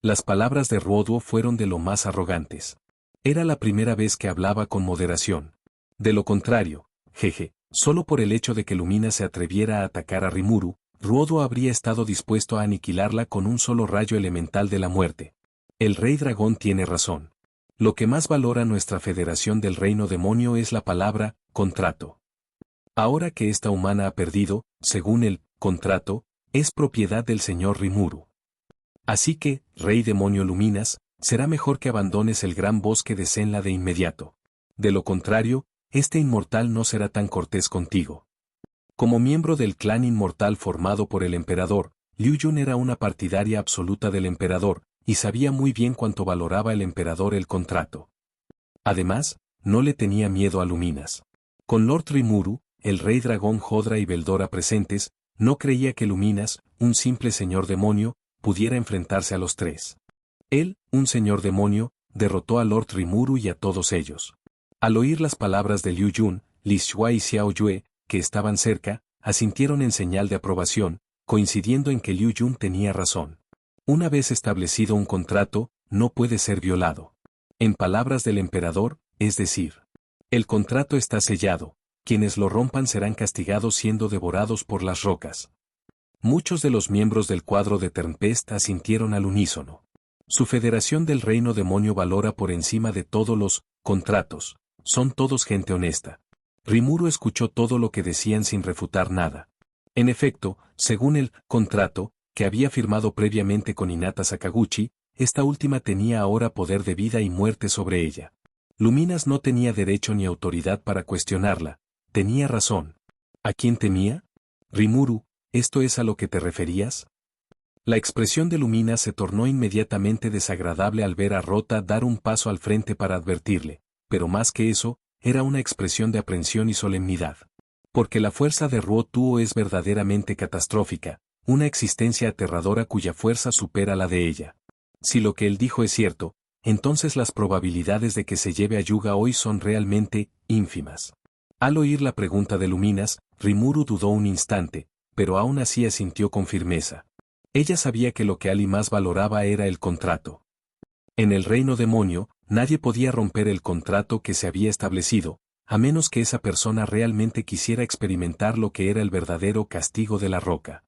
Las palabras de Ruoduo fueron de lo más arrogantes. Era la primera vez que hablaba con moderación. De lo contrario, jeje, solo por el hecho de que Lumina se atreviera a atacar a Rimuru, Ruoduo habría estado dispuesto a aniquilarla con un solo rayo elemental de la muerte. El rey dragón tiene razón. Lo que más valora nuestra federación del reino demonio es la palabra, contrato. Ahora que esta humana ha perdido, según el contrato, es propiedad del señor Rimuru. Así que, rey demonio Luminas, será mejor que abandones el gran bosque de Senla de inmediato. De lo contrario, este inmortal no será tan cortés contigo. Como miembro del clan inmortal formado por el emperador, Liu Yun era una partidaria absoluta del emperador, y sabía muy bien cuánto valoraba el emperador el contrato. Además, no le tenía miedo a Luminas. Con Lord Rimuru, el rey dragón Jodra y Beldora presentes, no creía que Luminas, un simple señor demonio, pudiera enfrentarse a los tres. Él, un señor demonio, derrotó a Lord Rimuru y a todos ellos. Al oír las palabras de Liu Yun, Li Shuai y Xiao Yue, que estaban cerca, asintieron en señal de aprobación, coincidiendo en que Liu Yun tenía razón. Una vez establecido un contrato, no puede ser violado. En palabras del emperador, es decir, el contrato está sellado, quienes lo rompan serán castigados siendo devorados por las rocas. Muchos de los miembros del cuadro de Tempest asintieron al unísono. Su federación del reino demonio valora por encima de todos los contratos, son todos gente honesta. Rimuru escuchó todo lo que decían sin refutar nada. En efecto, según el contrato, que había firmado previamente con Hinata Sakaguchi, esta última tenía ahora poder de vida y muerte sobre ella. Luminas no tenía derecho ni autoridad para cuestionarla, tenía razón. ¿A quién temía? Rimuru, ¿esto es a lo que te referías? La expresión de Luminas se tornó inmediatamente desagradable al ver a Rota dar un paso al frente para advertirle, pero más que eso, era una expresión de aprensión y solemnidad. Porque la fuerza de Ruotuo es verdaderamente catastrófica, una existencia aterradora cuya fuerza supera la de ella. Si lo que él dijo es cierto, entonces las probabilidades de que se lleve a Yuga hoy son realmente ínfimas. Al oír la pregunta de Luminas, Rimuru dudó un instante, pero aún así asintió con firmeza. Ella sabía que lo que Ali más valoraba era el contrato. En el reino demonio, nadie podía romper el contrato que se había establecido, a menos que esa persona realmente quisiera experimentar lo que era el verdadero castigo de la roca.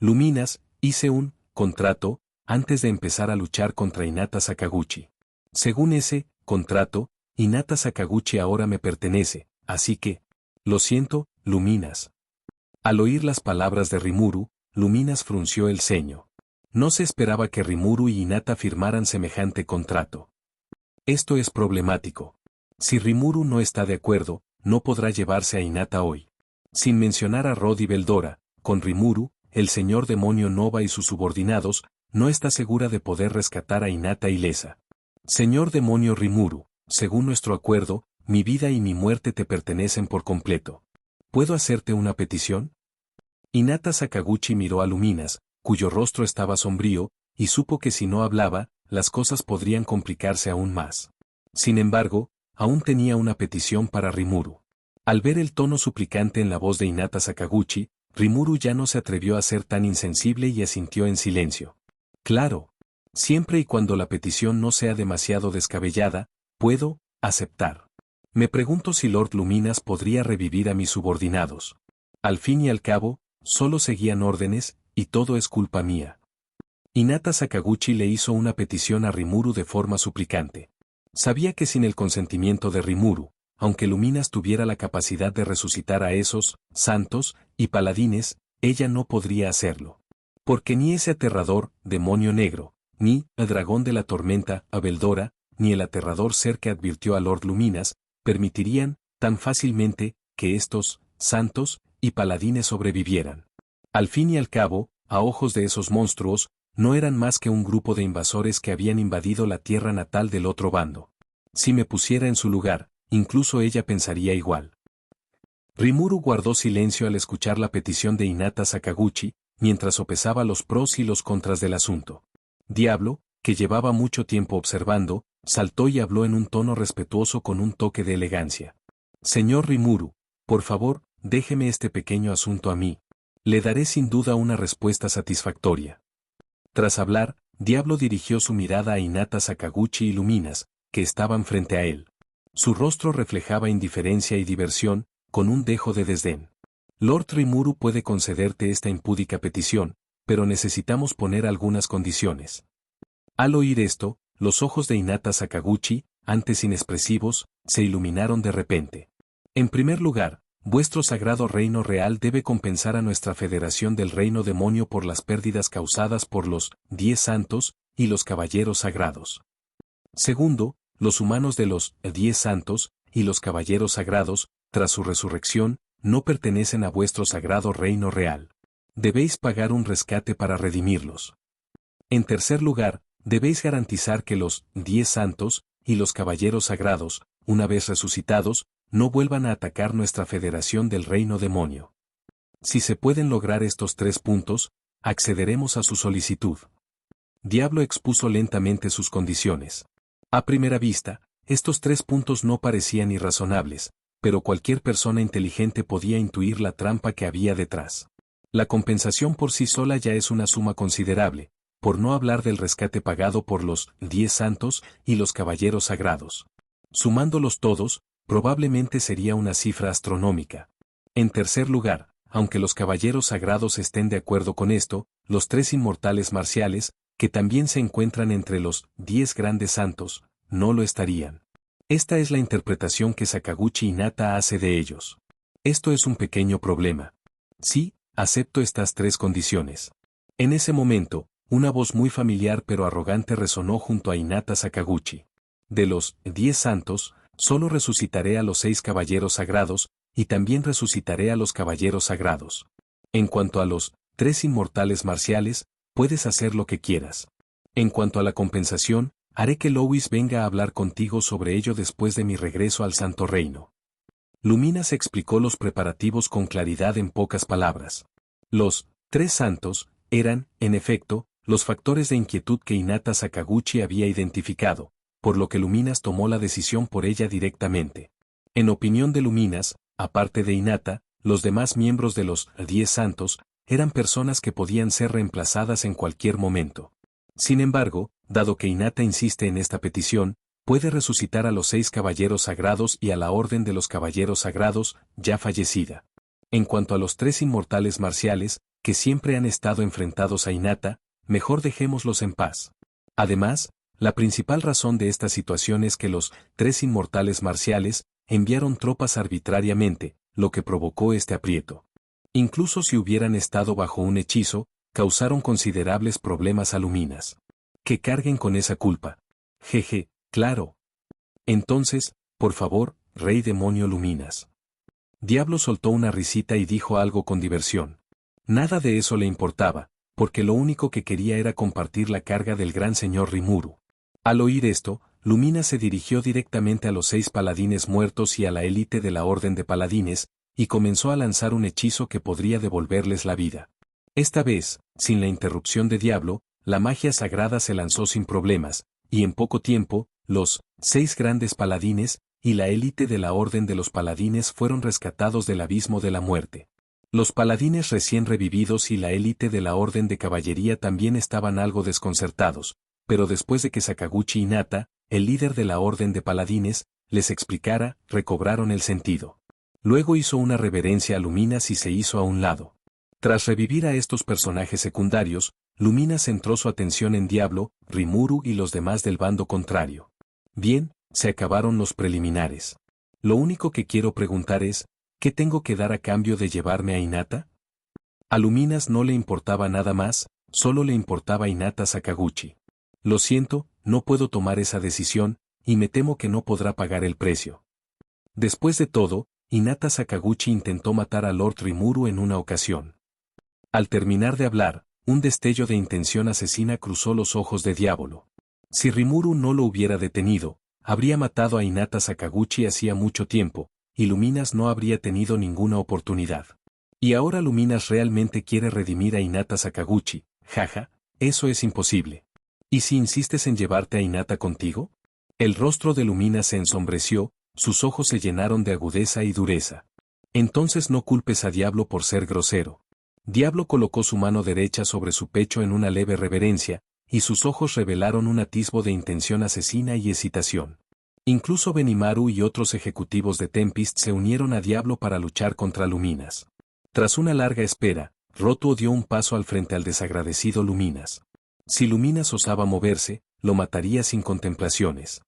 Luminas, hice un contrato antes de empezar a luchar contra Hinata Sakaguchi. Según ese contrato, Hinata Sakaguchi ahora me pertenece, así que, lo siento, Luminas. Al oír las palabras de Rimuru, Luminas frunció el ceño. No se esperaba que Rimuru y Hinata firmaran semejante contrato. Esto es problemático. Si Rimuru no está de acuerdo, no podrá llevarse a Hinata hoy. Sin mencionar a Rod y Beldora, con Rimuru, el señor demonio Nova y sus subordinados, no está segura de poder rescatar a Hinata ilesa. Señor demonio Rimuru, según nuestro acuerdo, mi vida y mi muerte te pertenecen por completo. ¿Puedo hacerte una petición? Hinata Sakaguchi miró a Luminas, cuyo rostro estaba sombrío, y supo que si no hablaba, las cosas podrían complicarse aún más. Sin embargo, aún tenía una petición para Rimuru. Al ver el tono suplicante en la voz de Hinata Sakaguchi, Rimuru ya no se atrevió a ser tan insensible y asintió en silencio. Claro. Siempre y cuando la petición no sea demasiado descabellada, puedo aceptar. Me pregunto si Lord Luminas podría revivir a mis subordinados. Al fin y al cabo, solo seguían órdenes, y todo es culpa mía. Hinata Sakaguchi le hizo una petición a Rimuru de forma suplicante. Sabía que sin el consentimiento de Rimuru, aunque Luminas tuviera la capacidad de resucitar a esos santos y paladines, ella no podría hacerlo. Porque ni ese aterrador demonio negro, ni el dragón de la tormenta, Beldora, ni el aterrador ser que advirtió a Lord Luminas, permitirían, tan fácilmente, que estos santos y paladines sobrevivieran. Al fin y al cabo, a ojos de esos monstruos, no eran más que un grupo de invasores que habían invadido la tierra natal del otro bando. Si me pusiera en su lugar, incluso ella pensaría igual. Rimuru guardó silencio al escuchar la petición de Hinata Sakaguchi, mientras sopesaba los pros y los contras del asunto. Diablo, que llevaba mucho tiempo observando, saltó y habló en un tono respetuoso con un toque de elegancia. Señor Rimuru, por favor, déjeme este pequeño asunto a mí. Le daré sin duda una respuesta satisfactoria. Tras hablar, Diablo dirigió su mirada a Hinata Sakaguchi y Luminas, que estaban frente a él. Su rostro reflejaba indiferencia y diversión, con un dejo de desdén. Lord Rimuru puede concederte esta impúdica petición, pero necesitamos poner algunas condiciones. Al oír esto, los ojos de Hinata Sakaguchi, antes inexpresivos, se iluminaron de repente. En primer lugar, vuestro sagrado reino real debe compensar a nuestra Federación del Reino Demonio por las pérdidas causadas por los 10 santos y los caballeros sagrados. Segundo, los humanos de los 10 santos y los caballeros sagrados, tras su resurrección, no pertenecen a vuestro sagrado reino real. Debéis pagar un rescate para redimirlos. En tercer lugar, debéis garantizar que los 10 santos y los caballeros sagrados, una vez resucitados, no vuelvan a atacar nuestra Federación del Reino Demonio. Si se pueden lograr estos 3 puntos, accederemos a su solicitud. Diablo expuso lentamente sus condiciones. A primera vista, estos 3 puntos no parecían irrazonables, pero cualquier persona inteligente podía intuir la trampa que había detrás. La compensación por sí sola ya es una suma considerable, por no hablar del rescate pagado por los 10 santos y los caballeros sagrados. Sumándolos todos, probablemente sería una cifra astronómica. En tercer lugar, aunque los caballeros sagrados estén de acuerdo con esto, los 3 inmortales marciales, que también se encuentran entre los 10 grandes santos, no lo estarían. Esta es la interpretación que Sakaguchi Hinata hace de ellos. Esto es un pequeño problema. Sí, acepto estas 3 condiciones. En ese momento, una voz muy familiar pero arrogante resonó junto a Hinata Sakaguchi. De los 10 santos, solo resucitaré a los 6 caballeros sagrados, y también resucitaré a los caballeros sagrados. En cuanto a los 3 inmortales marciales, puedes hacer lo que quieras. En cuanto a la compensación, haré que Lois venga a hablar contigo sobre ello después de mi regreso al Santo Reino. Luminas explicó los preparativos con claridad en pocas palabras. Los 3 santos eran, en efecto, los factores de inquietud que Hinata Sakaguchi había identificado, por lo que Luminas tomó la decisión por ella directamente. En opinión de Luminas, aparte de Hinata, los demás miembros de los 10 santos eran personas que podían ser reemplazadas en cualquier momento. Sin embargo, dado que Hinata insiste en esta petición, puede resucitar a los 6 caballeros sagrados y a la Orden de los Caballeros Sagrados, ya fallecida. En cuanto a los 3 inmortales marciales, que siempre han estado enfrentados a Hinata, mejor dejémoslos en paz. Además, la principal razón de esta situación es que los 3 inmortales marciales enviaron tropas arbitrariamente, lo que provocó este aprieto. Incluso si hubieran estado bajo un hechizo, causaron considerables problemas a Luminas. Que carguen con esa culpa. Jeje, claro. Entonces, por favor, Rey Demonio Luminas. Diablo soltó una risita y dijo algo con diversión. Nada de eso le importaba, porque lo único que quería era compartir la carga del gran señor Rimuru. Al oír esto, Luminas se dirigió directamente a los 6 paladines muertos y a la élite de la Orden de Paladines, y comenzó a lanzar un hechizo que podría devolverles la vida. Esta vez, sin la interrupción de Diablo, la magia sagrada se lanzó sin problemas, y en poco tiempo, los 6 grandes paladines y la élite de la Orden de los Paladines fueron rescatados del abismo de la muerte. Los paladines recién revividos y la élite de la Orden de Caballería también estaban algo desconcertados, pero después de que Sakaguchi Hinata, el líder de la Orden de Paladines, les explicara, recobraron el sentido. Luego hizo una reverencia a Luminas y se hizo a un lado. Tras revivir a estos personajes secundarios, Luminas centró su atención en Diablo, Rimuru y los demás del bando contrario. Bien, se acabaron los preliminares. Lo único que quiero preguntar es, ¿qué tengo que dar a cambio de llevarme a Hinata? A Luminas no le importaba nada más, solo le importaba Hinata Sakaguchi. Lo siento, no puedo tomar esa decisión, y me temo que no podrá pagar el precio. Después de todo, Hinata Sakaguchi intentó matar a Lord Rimuru en una ocasión. Al terminar de hablar, un destello de intención asesina cruzó los ojos de Diablo. Si Rimuru no lo hubiera detenido, habría matado a Hinata Sakaguchi hacía mucho tiempo, y Luminas no habría tenido ninguna oportunidad. Y ahora Luminas realmente quiere redimir a Hinata Sakaguchi, jaja, eso es imposible. ¿Y si insistes en llevarte a Hinata contigo? El rostro de Luminas se ensombreció, sus ojos se llenaron de agudeza y dureza. Entonces no culpes a Diablo por ser grosero. Diablo colocó su mano derecha sobre su pecho en una leve reverencia, y sus ojos revelaron un atisbo de intención asesina y excitación. Incluso Benimaru y otros ejecutivos de Tempest se unieron a Diablo para luchar contra Luminas. Tras una larga espera, Rotuo dio un paso al frente al desagradecido Luminas. Si Luminas osaba moverse, lo mataría sin contemplaciones.